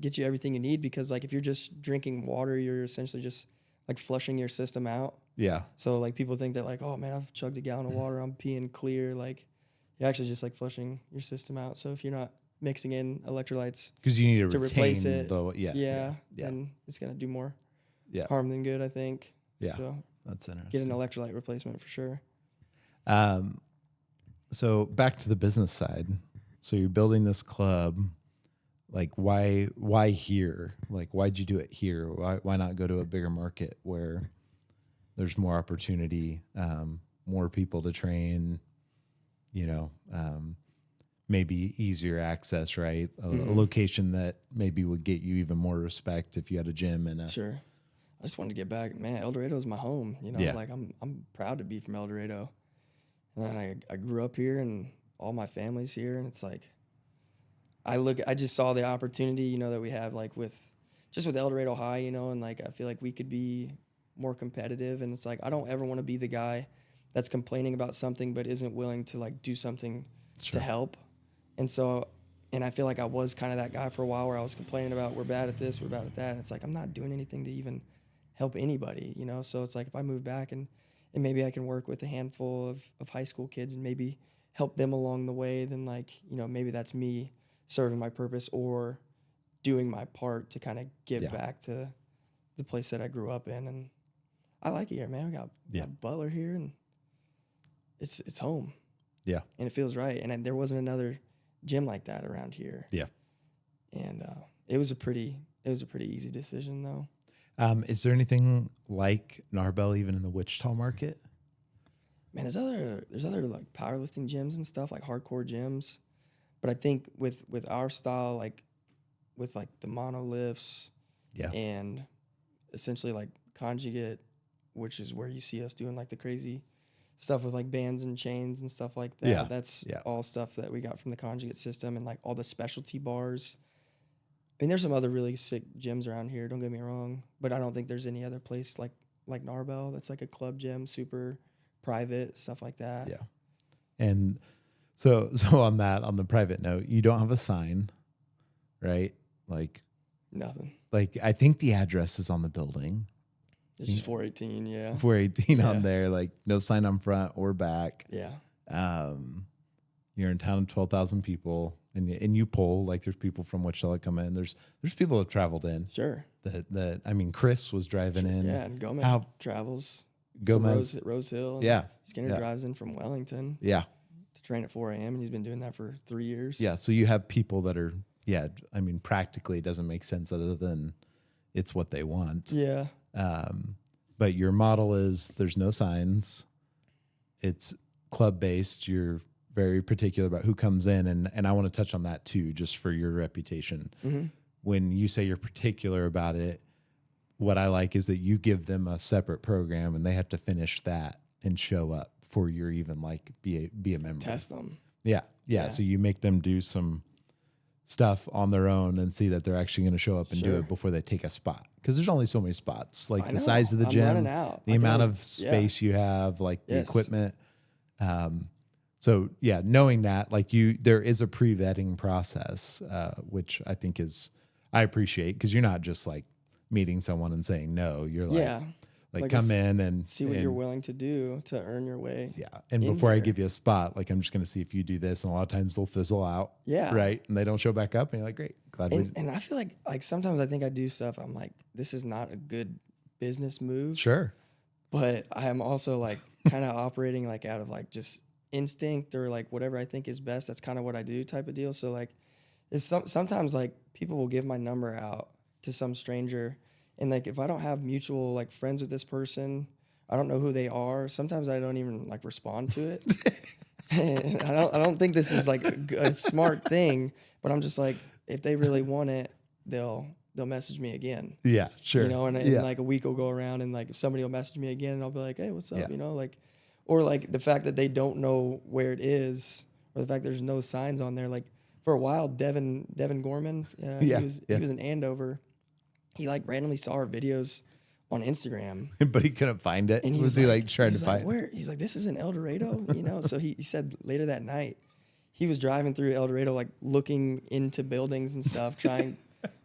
gets you everything you need, because like if you're just drinking water, you're essentially just like flushing your system out. Yeah. So like people think that like, oh man, I've chugged a gallon of water, I'm peeing clear. Like you're actually just like flushing your system out. So if you're not mixing in electrolytes Because you need to replace retain it, though. Yeah. then it's gonna do more Yeah. harm than good, I think. Yeah. So That's get an interesting. electrolyte replacement for sure. So back to the business side. So you're building this club. Like why here? Like why'd you do it here? Why not go to a bigger market where there's more opportunity, more people to train, you know, maybe easier access, right? A location that maybe would get you even more respect if you had a gym and Sure. I just wanted to get back. Man, El Dorado is my home. You know, Yeah. like I'm proud to be from El Dorado. And I grew up here, and all my family's here, and it's like I just saw the opportunity, you know, that we have like with El Dorado High, you know, and like I feel like we could be more competitive, and it's like I don't ever want to be the guy that's complaining about something but isn't willing to like do something Sure. to help. And I feel like I was kind of that guy for a while, where I was complaining about we're bad at this, we're bad at that. And it's like I'm not doing anything to even help anybody, you know? So it's like if I move back and maybe I can work with a handful of high school kids and maybe help them along the way, then like, you know, maybe that's me serving my purpose or doing my part to kind of give back to the place that I grew up in. And I like it here, man. We got Butler here, and it's home. Yeah. And it feels right. And there wasn't another gym like that around here. Yeah. And it was a pretty easy decision though. Is there anything like Gnarbell even in the Wichita market? Man, there's other like powerlifting gyms and stuff, like hardcore gyms. But I think with our style, like with like the monolifts and essentially like conjugate, which is where you see us doing like the crazy stuff with like bands and chains and stuff like that. Yeah. That's all stuff that we got from the conjugate system, and like all the specialty bars. I mean, there's some other really sick gyms around here, don't get me wrong, but I don't think there's any other place like Gnarbell that's like a club gym, super private, stuff like that. Yeah. And so on the private note, you don't have a sign, right? Like Nothing. Like I think the address is on the building. It's just 418, yeah. 418 on there, like no sign on front or back. Yeah. You're in town of 12,000 people, and you pull, like there's people from Wichita that come in. There's people that traveled in. Sure. That I mean, Chris was driving in. Yeah, and Gomez travels. Gomez. Rose Hill. And Yeah. Skinner drives in from Wellington. Yeah. To train at 4 a.m. and he's been doing that for 3 years. Yeah. So you have people that are, I mean, practically it doesn't make sense other than it's what they want. Yeah. But your model is there's no signs. It's club based. You're very particular about who comes in. And I want to touch on that too, just for your reputation. Mm-hmm. When you say you're particular about it, what I like is that you give them a separate program and they have to finish that and show up before you're even like be a member. Test them. Yeah. So you make them do some stuff on their own and see that they're actually going to show up and do it before they take a spot. Because there's only so many spots, like the size of the gym, the amount of space you have, like the equipment. So knowing that, like there is a pre-vetting process, which I think I appreciate, because you're not just like meeting someone and saying no. You're like come in and see what you're willing to do to earn your way. Yeah. And before I give you a spot, like I'm just going to see if you do this. And a lot of times they'll fizzle out. Yeah. Right. And they don't show back up. And you're like, great. Glad we did. And I feel like sometimes I think I do stuff. I'm like, this is not a good business move. Sure. But I am also like kind of operating like out of like just instinct or like whatever I think is best. That's kind of what I do type of deal. So like sometimes like people will give my number out to some stranger. And like if I don't have mutual like friends with this person, I don't know who they are. Sometimes I don't even like respond to it. And I don't think this is like a smart thing, but I'm just like, if they really want it, they'll message me again. Yeah, sure. You know, and like a week will go around, and like if somebody will message me again, and I'll be like, hey, what's up? Yeah. You know, like, or like the fact that they don't know where it is, or the fact there's no signs on there. Like for a while, Devin Gorman, he was in Andover. He like randomly saw our videos on Instagram. But he couldn't find it. And Was he like trying to find? Where? He's like, this isn't El Dorado, you know? So he said later that night, he was driving through El Dorado, like looking into buildings and stuff, trying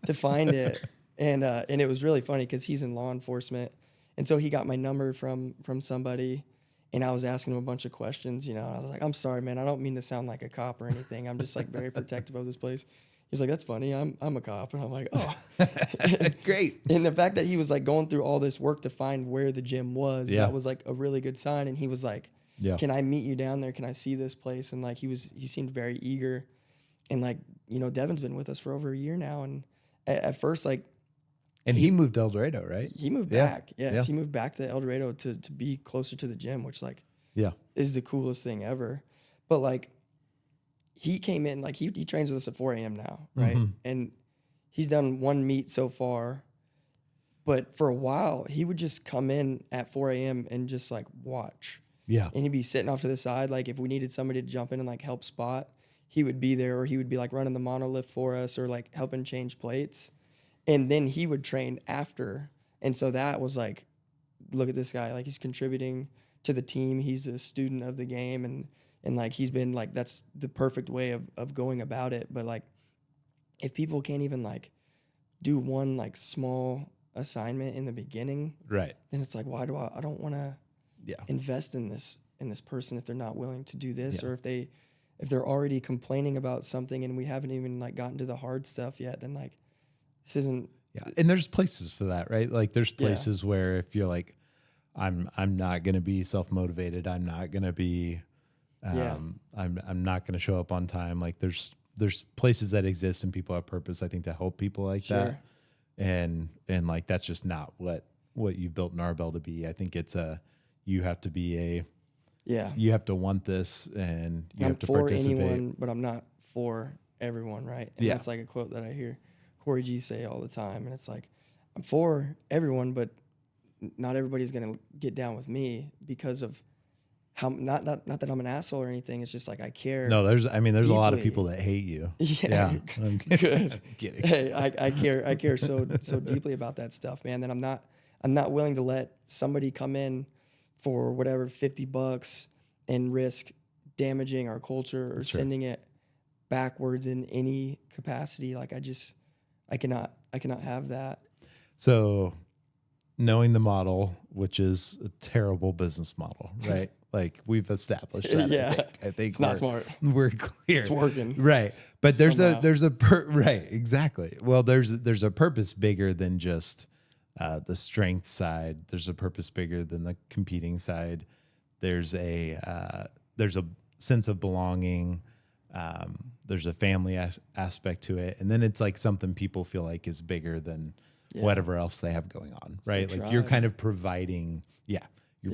to find it. And it was really funny because he's in law enforcement. And so he got my number from somebody, and I was asking him a bunch of questions, you know. I was like, I'm sorry, man. I don't mean to sound like a cop or anything. I'm just like very protective of this place. He's like, that's funny. I'm a cop. And I'm like, oh. Great. And the fact that he was like going through all this work to find where the gym was, Yeah. that was like a really good sign. And he was like, Yeah. can I meet you down there? Can I see this place? And like he seemed very eager. And like, you know, Devin's been with us for over a year now. And at first, like, And he moved to El Dorado, right? he moved Yeah. back. Yes, Yeah. he moved back to El Dorado to be closer to the gym, which like Yeah. is the coolest thing ever. But like he came in, like he trains with us at 4 a.m. now, right? Mhm. And he's done one meet so far. But for a while, he would just come in at 4 a.m. and just like watch. Yeah. And he'd be sitting off to the side. Like if we needed somebody to jump in and like help spot, he would be there, or he would be like running the monolift for us or like helping change plates. And then he would train after. And so that was like, look at this guy. Like he's contributing to the team. He's a student of the game. And like he's been like, that's the perfect way of going about it. But like if people can't even like do one like small assignment in the beginning, Right. then it's like, why do I don't want to Yeah. invest in this person if they're not willing to do this, Yeah. or if they're already complaining about something and we haven't even like gotten to the hard stuff yet, then like this isn't. Yeah. And there's places for that, right? Like there's Yeah. places where if you're like, I'm not going to be self-motivated. I'm not going to be, I'm not going to show up on time. Like there's places that exist and people have purpose, I think, to help people like Sure. that. And like, that's just not what you've built Gnarbell to be. I think it's you have to be you have to want this, and you I'm have to for participate. anyone, but I'm not for everyone, right? And Yeah. that's like a quote that I hear Corey G say all the time. And it's like, I'm for everyone, but not everybody's going to get down with me because of how, not that I'm an asshole or anything. It's just like, I care. No, there's a lot of deeply. people that hate you. Yeah. I'm kidding. Good. I'm kidding. Hey, I care so deeply about that stuff, man, that I'm not willing to let somebody come in for whatever $50 and risk damaging our culture or Sure. sending it backwards in any capacity. Like I cannot have that. So, knowing the model, which is a terrible business model, right? Like we've established that. Yeah. I think It's not smart. We're clear. It's working. Right. But Somehow. right, exactly. Well, there's a purpose bigger than just the strength side. There's a purpose bigger than the competing side. There's a sense of belonging. There's a family aspect to it, and then it's like something people feel like is bigger than whatever else they have going on, right? Like you're kind of providing,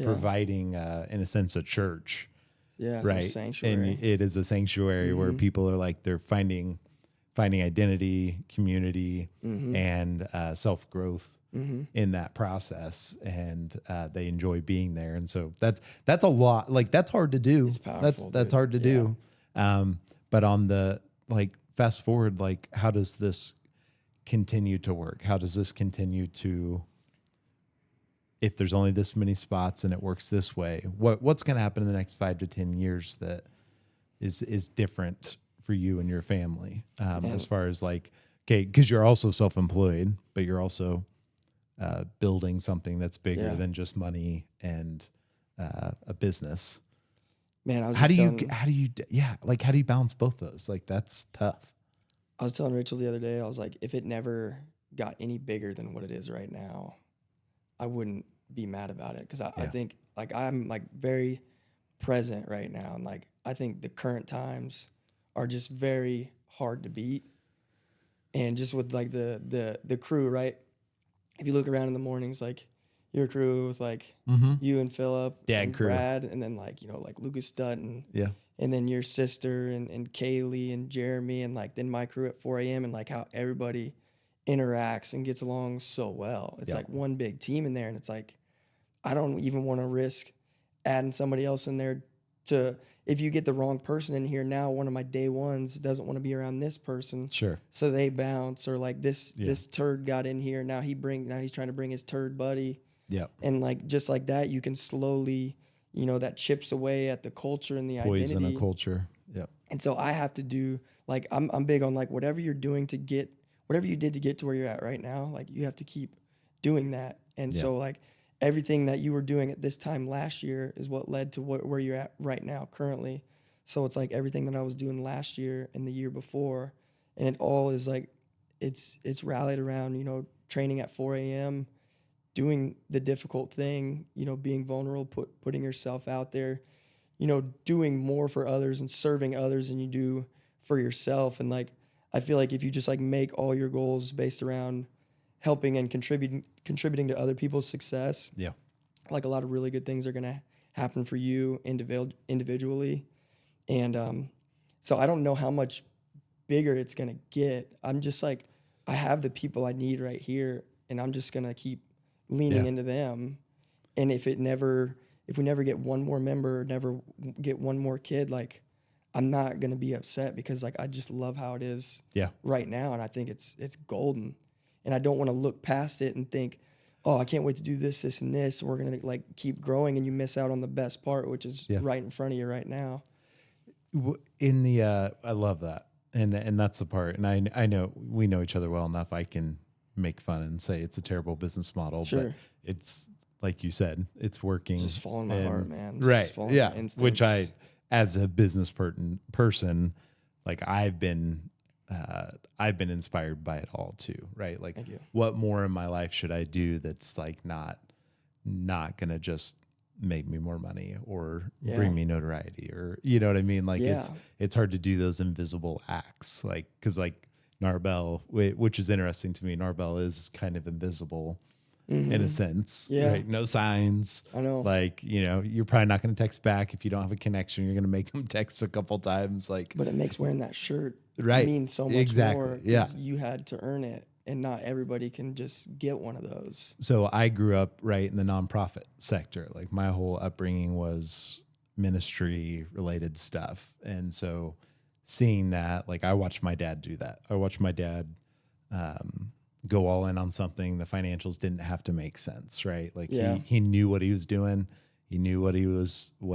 providing in a sense a church. Yeah, it's right. a sanctuary. And it is a sanctuary where people are like, they're finding identity, community, and self-growth in that process. And they enjoy being there. And so that's a lot. Like that's hard to do. It's powerful, That's dude. hard to do. But on the, like, fast forward, like, how does this continue to work? How does this continue to, if there's only this many spots and it works this way, what's going to happen in the next 5 to 10 years that is different for you and your family? As far as like, okay, because you're also self-employed, but you're also building something that's bigger than just money and a business. Man, I was How just do you balance both those? Like that's tough. I was telling Rachel the other day, I was like, if it never got any bigger than what it is right now, I wouldn't be mad about it. Because I think like I'm like very present right now. And like, I think the current times are just very hard to beat. And just with like the crew, right? If you look around in the mornings, like your crew with like you and Philip Dad and crew. Brad, and then like, you know, like Lucas Dutton. Yeah. And then your sister and Kaylee and Jeremy, and like then my crew at 4 a.m. and like how everybody interacts and gets along so well. It's like one big team in there. And it's like, I don't even want to risk adding somebody else in there to, if you get the wrong person in here, now one of my day ones doesn't want to be around this person. Sure. So they bounce, or like this turd got in here. Now he's trying to bring his turd buddy. Yeah. And like, just like that, you can slowly, that chips away at the culture and the Poison identity. a culture. Yeah. And so I have to do, like, I'm big on like whatever you did to get to where you're at right now, like you have to keep doing that. And so like everything that you were doing at this time last year is what led to where you're at right now currently. So it's like everything that I was doing last year and the year before, and it all is like, it's rallied around, training at 4 a.m., doing the difficult thing, being vulnerable, putting yourself out there, doing more for others and serving others than you do for yourself. And like, I feel like if you just like make all your goals based around helping and contributing to other people's success, like a lot of really good things are going to happen for you individually. And so I don't know how much bigger it's going to get. I'm just like, I have the people I need right here, and I'm just going to keep leaning into them. And if we never get one more member, never get one more kid, like, I'm not going to be upset, because like I just love how it is right now, and I think it's golden. And I don't want to look past it and think, oh, I can't wait to do this, and this. We're going to like keep growing, and you miss out on the best part, which is right in front of you right now. I love that. And that's the part. And I know we know each other well enough. I can make fun and say it's a terrible business model, but it's like you said, it's working. Just falling my heart, man. Just which I, as a business person, like I've been inspired by it all too, right? Like, what more in my life should I do that's like not gonna just make me more money or bring me notoriety, or you know what I mean? Like it's hard to do those invisible acts, like, because like Gnarbell, which is interesting to me, Gnarbell is kind of invisible in a sense, right? No signs. I know. Like, you're probably not going to text back if you don't have a connection. You're going to make them text a couple times, like. But it makes wearing that shirt mean so much more. Because you had to earn it, and not everybody can just get one of those. So I grew up right in the nonprofit sector. Like my whole upbringing was ministry related stuff, and so seeing that, like I watched my dad do that. I watched my dad go all in on something. The financials didn't have to make sense, right? Like he knew what he was doing. He knew what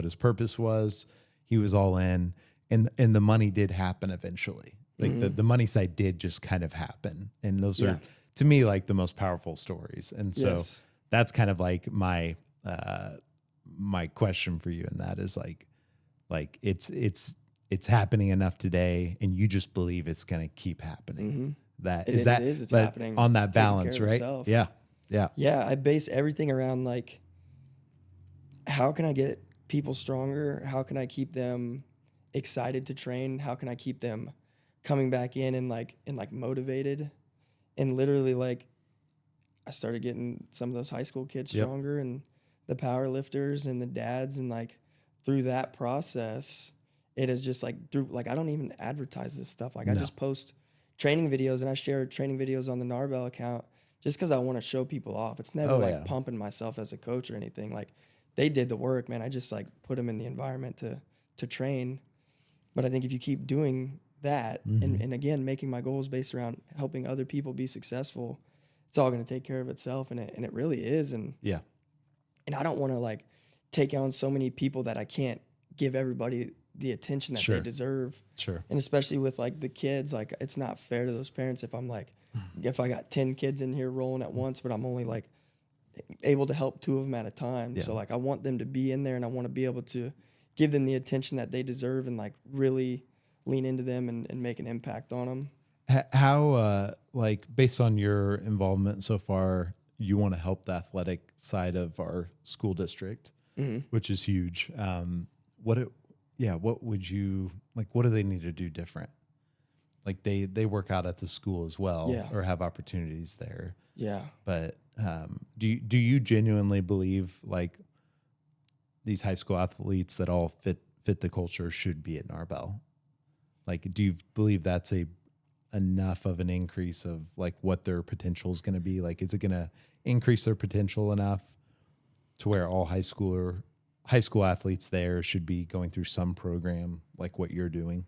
his purpose was. He was all in, and the money did happen eventually. Like the money side did just kind of happen. And those are, to me, like the most powerful stories. And so that's kind of like my question for you. And that is like it's happening enough today, and you just believe it's going to keep happening. It's happening on that balance, right? Yeah. I base everything around like, how can I get people stronger? How can I keep them excited to train? How can I keep them coming back in and motivated? And literally, like, I started getting some of those high school kids stronger, and the powerlifters and the dads, and like through that process, it is just like I don't even advertise this stuff. Like I just post training videos, and I share training videos on the Gnarbell account just because I want to show people off. It's never pumping myself as a coach or anything. Like, they did the work, man. I just like put them in the environment to train. But I think if you keep doing that, and again, making my goals based around helping other people be successful, it's all going to take care of itself. And it really is. And I don't want to like take on so many people that I can't give everybody the attention that they deserve. And especially with like the kids, like it's not fair to those parents if I'm like, if I got 10 kids in here rolling at once, but I'm only like able to help 2 of them at a time. So like I want them to be in there, and I want to be able to give them the attention that they deserve, and like really lean into them and make an impact on them. How, like, based on your involvement so far, you want to help the athletic side of our school district, which is huge. What would you like? What do they need to do different? Like they work out at the school as well, or have opportunities there. But do you genuinely believe like these high school athletes that all fit the culture should be at Gnarbell? Like, do you believe that's enough of an increase of like what their potential is going to be? Like, is it going to increase their potential enough to where all high high school athletes there should be going through some program like what you're doing?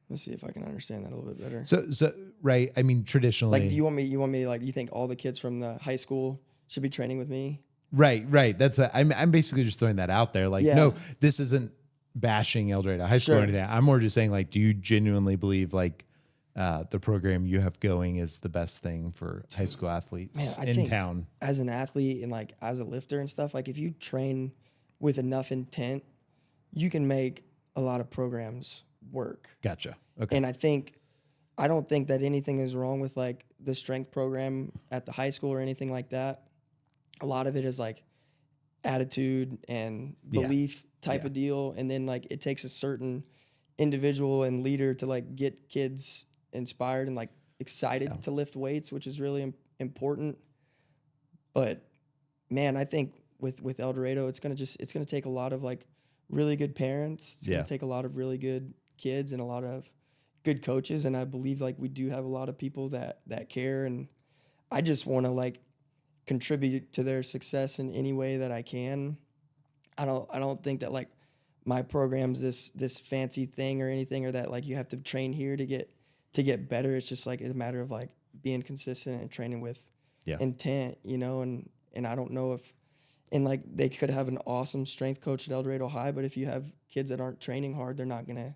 Let's see if I can understand that a little bit better. So right. I mean, traditionally, Like, you want me like, you think all the kids from the high school should be training with me? right. That's what I'm basically just throwing that out there. Like, Yeah. no, this isn't bashing El Dorado High School or Sure. anything. I'm more just saying, like, do you genuinely believe like the program you have going is the best thing for high school athletes Man, I in think town? as an athlete and like as a lifter and stuff, like if you train with enough intent, you can make a lot of programs work. Gotcha. Okay. And I don't think that anything is wrong with like the strength program at the high school or anything like that. A lot of it is like attitude and belief type of deal. And then like it takes a certain individual and leader to like get kids inspired and like excited to lift weights, which is really important. But man, I think with El Dorado, it's gonna take a lot of like really good parents. It's gonna take a lot of really good kids and a lot of good coaches. And I believe like we do have a lot of people that care. And I just want to like contribute to their success in any way that I can. I don't think that like my program's this fancy thing or anything, or that like you have to train here to get better. It's just like a matter of like being consistent and training with intent, you know, and I don't know if, and like they could have an awesome strength coach at El Dorado High, but if you have kids that aren't training hard, they're not gonna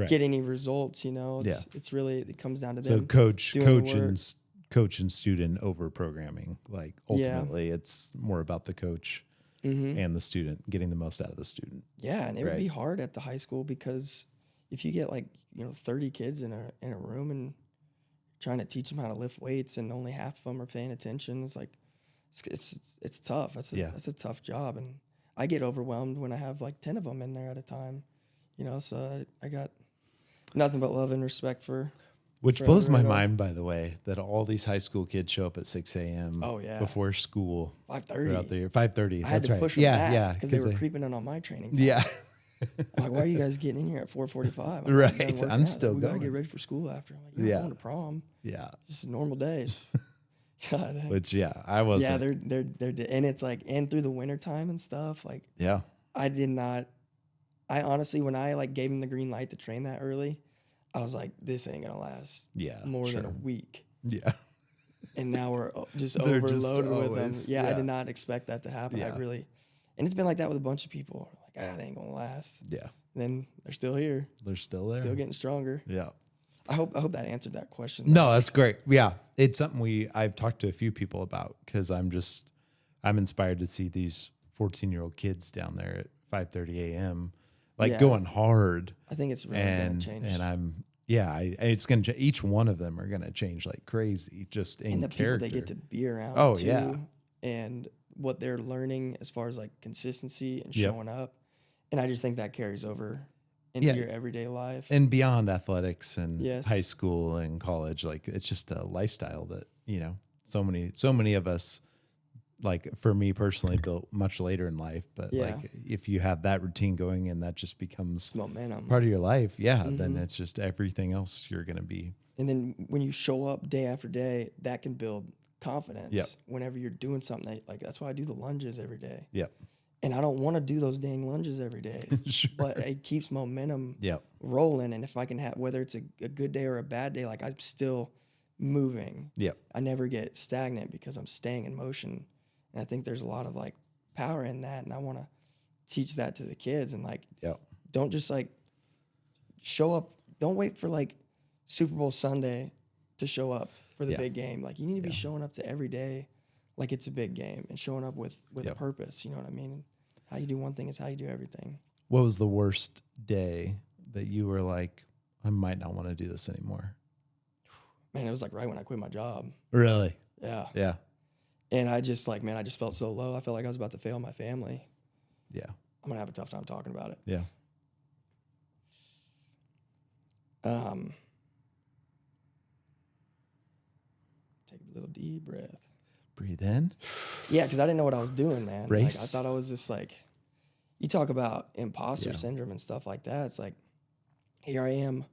get any results, you know. It's really, it comes down to them. So coach and student over programming. Like ultimately it's more about the coach and the student, getting the most out of the student. Yeah, and it would be hard at the high school because if you get like, you know, 30 kids in a room and trying to teach them how to lift weights and only half of them are paying attention, it's like it's tough. That's a tough job, and I get overwhelmed when I have like 10 of them in there at a time, you know. So I got nothing but love and respect for. Which blows my mind, by the way, that all these high school kids show up at 6 a.m. Oh, yeah. before school. 5:30. 5:30. I had to push them back because they were creeping in on my training time. Yeah. I'm like, why are you guys getting in here at 4:45? Right. I'm still going. We gotta going. get ready for school after. I'm like, you're going to prom. Yeah. Just normal days. God. Which I wasn't. Yeah, they're and it's like, and through the winter time and stuff, like I honestly, when I like gave them the green light to train that early, I was like, this ain't gonna last more than a week. Yeah. And now we're just overloaded with them. Yeah, I did not expect that to happen. Yeah. And it's been like that with a bunch of people. Like, they ain't gonna last. Yeah. And then they're still here. They're still there. Still getting stronger. Yeah. I hope that answered that question. No, that's great. Yeah. It's something I've talked to a few people about, because I'm inspired to see these 14-year-old kids down there at 5:30 a.m. going hard. I think it's really going to change. And it's going to, each one of them are going to change like crazy, just in and the character. people they get to be around. Oh, too, yeah. And what they're learning as far as like consistency and showing up. And I just think that carries over into your everyday life. And beyond athletics and Yes. high school and college, like it's just a lifestyle that, you know, so many of us, like for me personally, built much later in life. But like if you have that routine going and that just becomes momentum, part of your life, then it's just everything else you're going to be. And then when you show up day after day, that can build confidence whenever you're doing something. Like that's why I do the lunges every day. Yep. And I don't want to do those dang lunges every day, Sure. but it keeps momentum rolling. And if I can have, whether it's a good day or a bad day, like I'm still moving. Yep. I never get stagnant because I'm staying in motion. And I think there's a lot of like power in that. And I want to teach that to the kids and like, don't just like show up. Don't wait for like Super Bowl Sunday to show up for the big game. Like you need to be showing up to every day like it's a big game and showing up with a purpose. You know what I mean? And how you do one thing is how you do everything. What was the worst day that you were like, I might not want to do this anymore? Man, it was like right when I quit my job. Really? Yeah. Yeah. And I just like, man, I just felt so low. I felt like I was about to fail my family. Yeah. I'm going to have a tough time talking about it. Yeah. Take a little deep breath. Breathe in. Yeah, because I didn't know what I was doing, man. Race. Like, I thought I was just like, you talk about imposter syndrome and stuff like that. It's like, here I am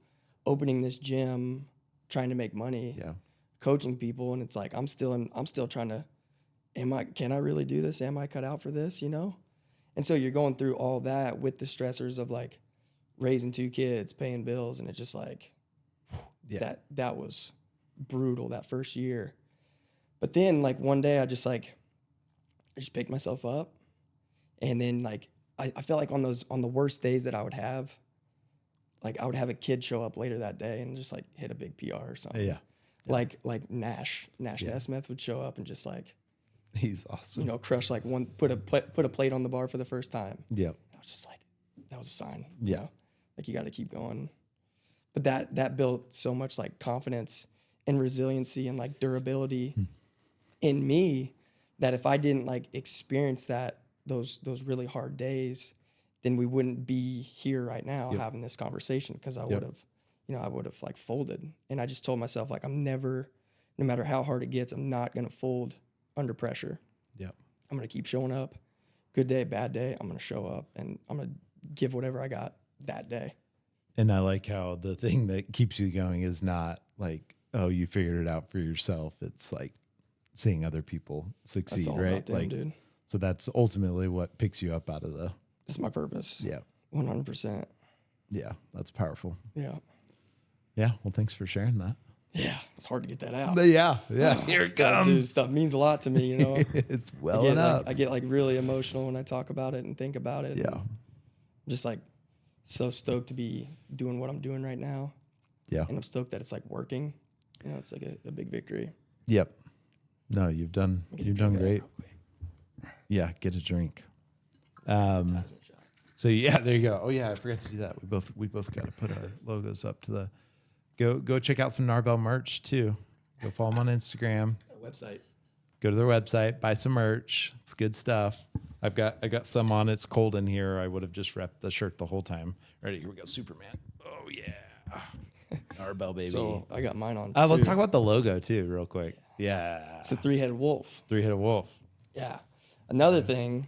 opening this gym, trying to make money, coaching people, and it's like I'm still trying to can I really do this? Am I cut out for this? You know? And so you're going through all that with the stressors of like raising 2 kids, paying bills. And it's just like, that was brutal that first year. But then like one day I just picked myself up. And then like, I felt like on the worst days that I would have, like I would have a kid show up later that day and just like hit a big PR or something. Yeah. Like Nash Nesmith would show up and just like, he's awesome. you know, crush like put a plate on the bar for the first time. Yep. I was just like, that was a sign. Yeah. You know? Like you got to keep going. But that built so much like confidence and resiliency and like durability in me that if I didn't like experience those really hard days, then we wouldn't be here right now having this conversation, because I would have like folded. And I just told myself like, no matter how hard it gets, I'm not going to fold under pressure. Yep. I'm going to keep showing up. Good day, bad day, I'm going to show up and I'm going to give whatever I got that day. And I like how the thing that keeps you going is not like, oh, you figured it out for yourself. It's like seeing other people succeed, That's all right? about them, Like, dude. so that's ultimately what picks you up out of the. It's my purpose. Yeah. 100%. Yeah. That's powerful. Yeah. Yeah. Well, thanks for sharing that. Yeah. It's hard to get that out. Yeah. Yeah. Here it Stuff, dude, comes. stuff means a lot to me, you know. It's welling up. I get like really emotional when I talk about it and think about it. Yeah. I'm just like so stoked to be doing what I'm doing right now. Yeah. And I'm stoked that it's like working. You know, it's like a big victory. Yep. No, you've done great. Yeah, get a drink. So yeah, there you go. Oh yeah, I forgot to do that. We both got to put our logos up to the. Go check out some Gnarbell merch too. Go follow them on Instagram. Website. Go to their website, buy some merch. It's good stuff. I got some on. It's cold in here. I would have just repped the shirt the whole time. Ready? Here we go, Superman. Oh yeah, Gnarbell baby. So I got mine on. Let's too. talk about the logo too, real quick. Yeah, It's a 3-headed wolf. 3-headed wolf. Yeah. Another thing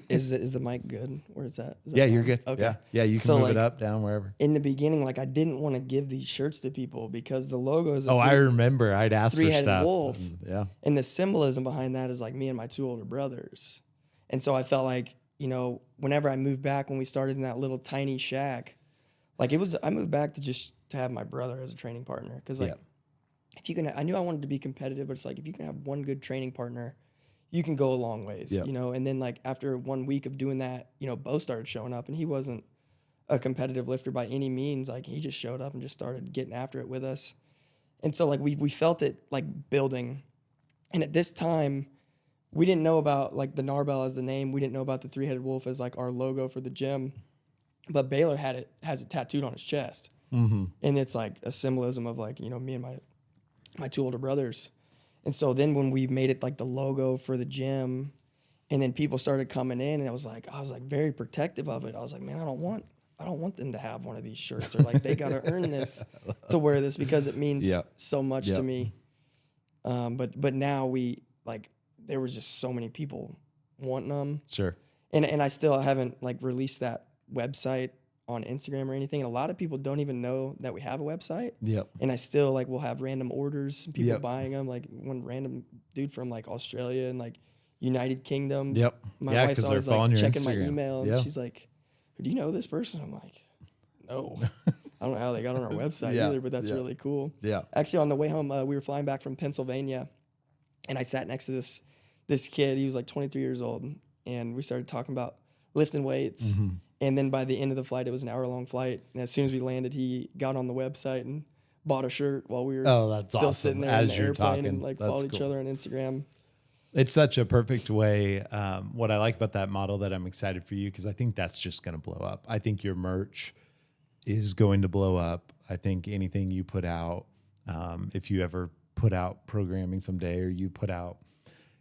is the mic good? Where is that? Is that Yeah, on? you're good. Okay. Yeah, you can So, move it like, up, down, wherever. In the beginning, like I didn't want to give these shirts to people because the logo is I remember. I'd asked for 3-headed stuff. wolf. Yeah. And the symbolism behind that is like me and my 2 older brothers. And so I felt like, you know, whenever I moved back, when we started in that little tiny shack, like I moved back to have my brother as a training partner. Cause like, I knew I wanted to be competitive, but it's like, if you can have one good training partner, you can go a long ways, you know? And then like after 1 week of doing that, you know, Bo started showing up, and he wasn't a competitive lifter by any means. Like he just showed up and just started getting after it with us. And so like we felt it like building. And at this time, we didn't know about like the Gnarbell as the name. We didn't know about the 3-headed wolf as like our logo for the gym. But Baylor has it tattooed on his chest. Mm-hmm. And it's like a symbolism of like, you know, me and my 2 older brothers. And so then when we made it like the logo for the gym, and then people started coming in, and I was like very protective of it. I was like, man, I don't want them to have one of these shirts, or like they got to earn this to wear this, because it means so much to me. But now there was just so many people wanting them. Sure. And I still haven't like released that website on Instagram or anything. And a lot of people don't even know that we have a website. Yep. And I still like will have random orders, people buying them. Like one random dude from like Australia and like United Kingdom. Yep. My wife's always like checking my Instagram. email, and she's like, "Do you know this person?" I'm like, "No." I don't know how they got on our website either, but that's really cool. Yeah. Actually, on the way home, we were flying back from Pennsylvania, and I sat next to this kid. He was like 23 years old, and we started talking about lifting weights. Mm-hmm. And then by the end of the flight, it was an hour-long flight. And as soon as we landed, he got on the website and bought a shirt while we were still sitting there in the airplane and like followed each other on Instagram. It's such a perfect way. What I like about that model that I'm excited for you, because I think that's just going to blow up. I think your merch is going to blow up. I think anything you put out, if you ever put out programming someday, or you put out,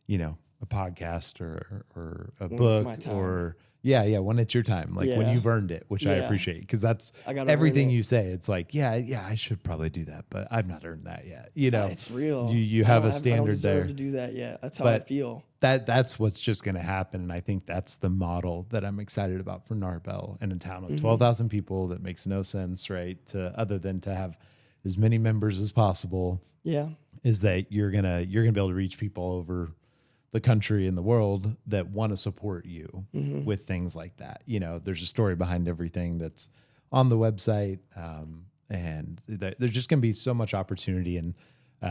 you know, a podcast or a book, or when it's your time, like when you've earned it, which I appreciate, because that's everything you say. It's like, I should probably do that, but I've not earned that yet. You know, it's real. You have a standard there. I don't deserve to do that yet. That's how I feel. That's what's just going to happen. And I think that's the model that I'm excited about for Gnarbell, in a town of 12,000 people. That makes no sense, right? Other than to have as many members as possible. Yeah. Is that you're gonna be able to reach people over the country and the world that want to support you with things like that. You know, there's a story behind everything that's on the website. And there's just going to be so much opportunity. And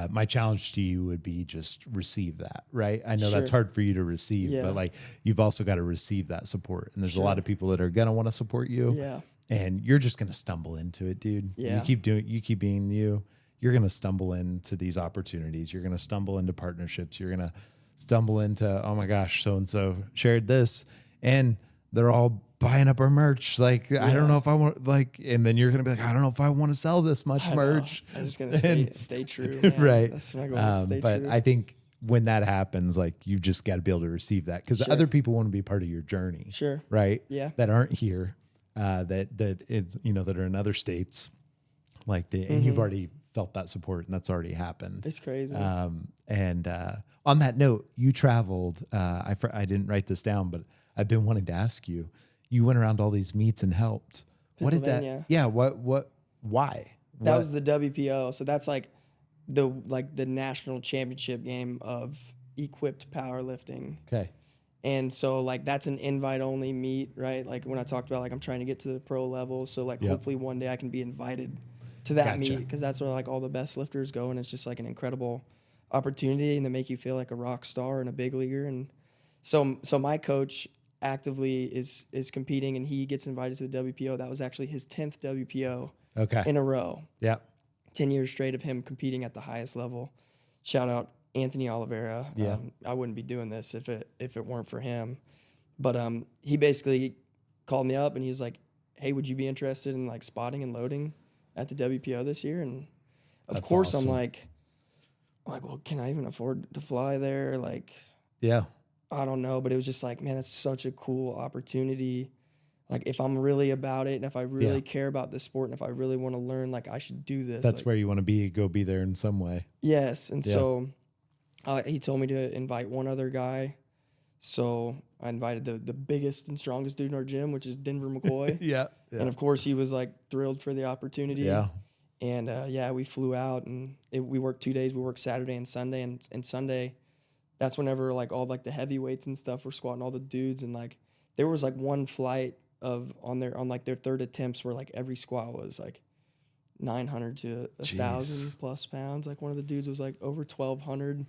my challenge to you would be just receive that, right? I know that's hard for you to receive, but like you've also got to receive that support. And there's a lot of people that are going to want to support you. Yeah. And you're just going to stumble into it, dude. Yeah. You keep being you. You're going to stumble into these opportunities. You're going to stumble into partnerships. You're going to stumble into, oh my gosh, so-and-so shared this and they're all buying up our merch. Like, I don't know if I want, like, and then you're going to be like, I don't know if I want to sell this much merch. I'm just going to stay true. Man. Right. That's my goal. Stay but true. I think when that happens, like you've just got to be able to receive that because other people want to be part of your journey. Sure. Right. Yeah. That aren't here, that it's, you know, that are in other states like and you've already felt that support and that's already happened. It's crazy. On that note, you traveled, I didn't write this down, but I've been wanting to ask you, you went around all these meets and helped. What did that? Yeah. Why? That was the WPO. So that's like the national championship game of equipped powerlifting. Okay. And so like that's an invite only meet, right? Like when I talked about like I'm trying to get to the pro level, so like hopefully one day I can be invited to that meet because that's where like all the best lifters go, and it's just like an incredible opportunity and they make you feel like a rock star and a big leaguer. And so my coach actively is competing and he gets invited to the WPO. That was actually his 10th WPO in a row. Yeah. 10 years straight of him competing at the highest level. Shout out Anthony Oliveira. Yeah. I wouldn't be doing this if it weren't for him. But he basically called me up and he was like, hey, would you be interested in like spotting and loading at the WPO this year? And of course awesome. I'm like, well, can I even afford to fly there? Like, yeah, I don't know. But it was just like, man, that's such a cool opportunity. Like if I'm really about it and if I really care about this sport and if I really want to learn, like I should do this. That's like, where you want to be, go be there in some way. Yes. And so he told me to invite one other guy. So I invited the biggest and strongest dude in our gym, which is Denver McCoy. Yeah. And of course he was like thrilled for the opportunity. Yeah. And we flew out and we worked 2 days. We worked Saturday and Sunday, and Sunday, that's whenever like all like the heavyweights and stuff were squatting, all the dudes, and like there was like one flight on their third attempts where like every squat was like 900 to 1,000 plus pounds. Like one of the dudes was like over 1,200.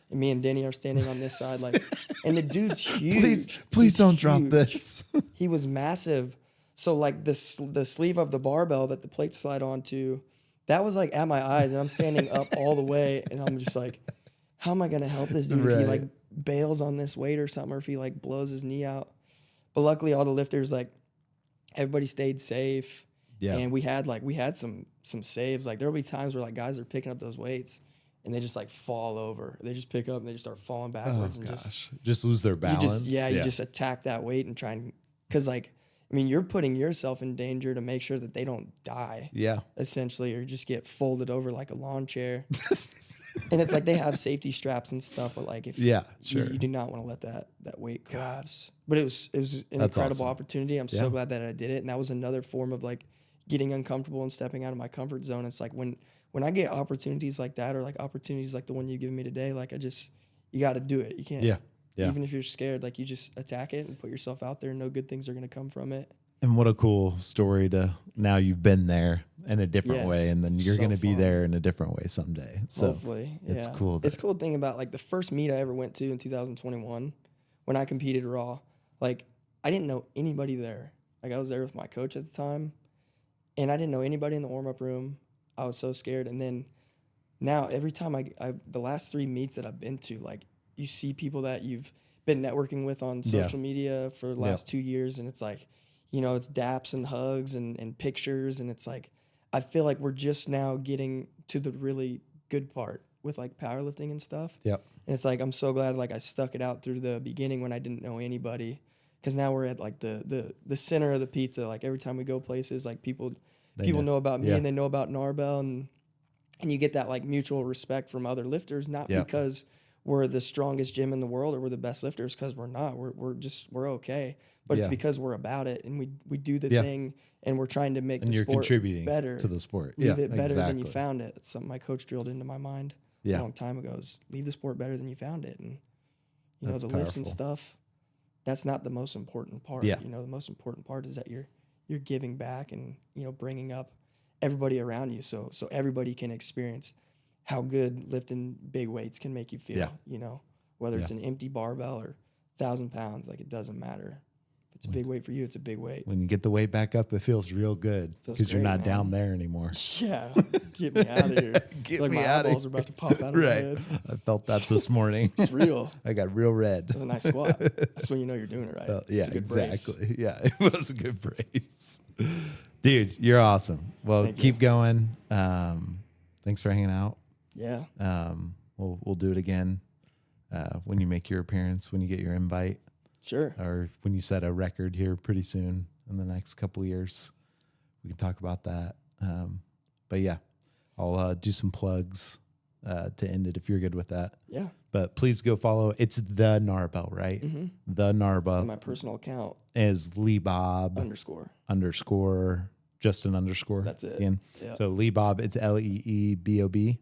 And me and Denny are standing on this side, like, and the dude's huge. Please don't drop this. He was massive. So like the sleeve of the barbell that the plates slide onto, that was like at my eyes, and I'm standing up all the way, and I'm just like, how am I gonna help this dude if he like bails on this weight or something, or if he like blows his knee out? But luckily, all the lifters, like, everybody stayed safe. Yeah. And we had some saves. Like there'll be times where like guys are picking up those weights and they just like fall over. They just pick up and they just start falling backwards and just lose their balance. You just attack that weight and try and, cause like, I mean, you're putting yourself in danger to make sure that they don't die. Yeah. Essentially, or just get folded over like a lawn chair. And it's like they have safety straps and stuff, but like if you do not want to let that weight collapse. But it was an incredible opportunity. I'm so glad that I did it. And that was another form of like getting uncomfortable and stepping out of my comfort zone. It's like when I get opportunities like that, or like opportunities like the one you've given me today, like you got to do it. You can't. Yeah. Even if you're scared, like you just attack it and put yourself out there and know good things are going to come from it. And what a cool story to now you've been there in a different way, and then you're going to be there in a different way someday. So hopefully, it's cool. It's a cool thing about like the first meet I ever went to in 2021 when I competed raw, like I didn't know anybody there. Like I was there with my coach at the time and I didn't know anybody in the warm up room. I was so scared. And then now every time the last 3 meets that I've been to, like, you see people that you've been networking with on social media for the last 2 years. And it's like, you know, it's daps and hugs and pictures. And it's like, I feel like we're just now getting to the really good part with like powerlifting and stuff. Yep. And it's like, I'm so glad like I stuck it out through the beginning when I didn't know anybody. Cause now we're at like the center of the pizza. Like every time we go places, like people know about me and they know about Gnarbell, and you get that like mutual respect from other lifters, not because we're the strongest gym in the world or we're the best lifters, because we're not. We're okay. But it's because we're about it and we do the thing and we're trying to make the sport contributing better to the sport. Leave it better than you found it. It's something my coach drilled into my mind a long time ago, is leave the sport better than you found it. And You know, That's the lifts and powerful. stuff, that's not the most important part. Yeah. You know, the most important part is that you're giving back and, you know, bringing up everybody around you so everybody can experience how good lifting big weights can make you feel. Yeah. You know, whether it's an empty barbell or 1,000 pounds, like, it doesn't matter. If it's a big weight for you, it's a big weight. When you get the weight back up, it feels real good Feels because you're great, not man. down there anymore. Yeah, get me out of here. Get Like me my outta eyeballs are about to pop out of my Right. head. I felt that this morning. It's real. I got real red. That's a nice squat. That's when you know you're doing it right. Yeah, It's a good brace. exactly. Yeah, it was a good brace. Dude, you're awesome. Well, Thank keep you. going. Thanks for hanging out. Yeah. We'll do it again when you make your appearance, when you get your invite, Sure. or when you set a record here pretty soon in the next couple of years. We can talk about that. But yeah, I'll do some plugs to end it if you're good with that. Yeah. But please go follow. It's the Gnarbell, right? Mm-hmm. The Gnarbell And my personal account is Lee Bob _. just an underscore. That's it. Again. Yeah. So Lee Bob, it's LEEBOB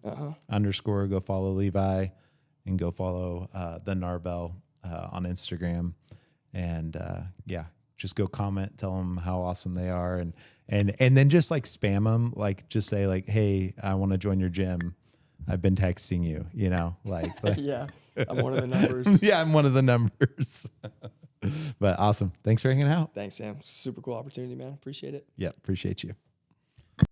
_ Go follow Levi and go follow the Gnarbell on Instagram. And yeah, just go comment, tell them how awesome they are. And then just like spam them, like just say like, hey, I want to join your gym. I've been texting you, you know, like Yeah. I'm one of the numbers. yeah, I'm one of the numbers. But awesome. Thanks for hanging out. Thanks, Sam. Super cool opportunity, man. Appreciate it. Yeah, appreciate you.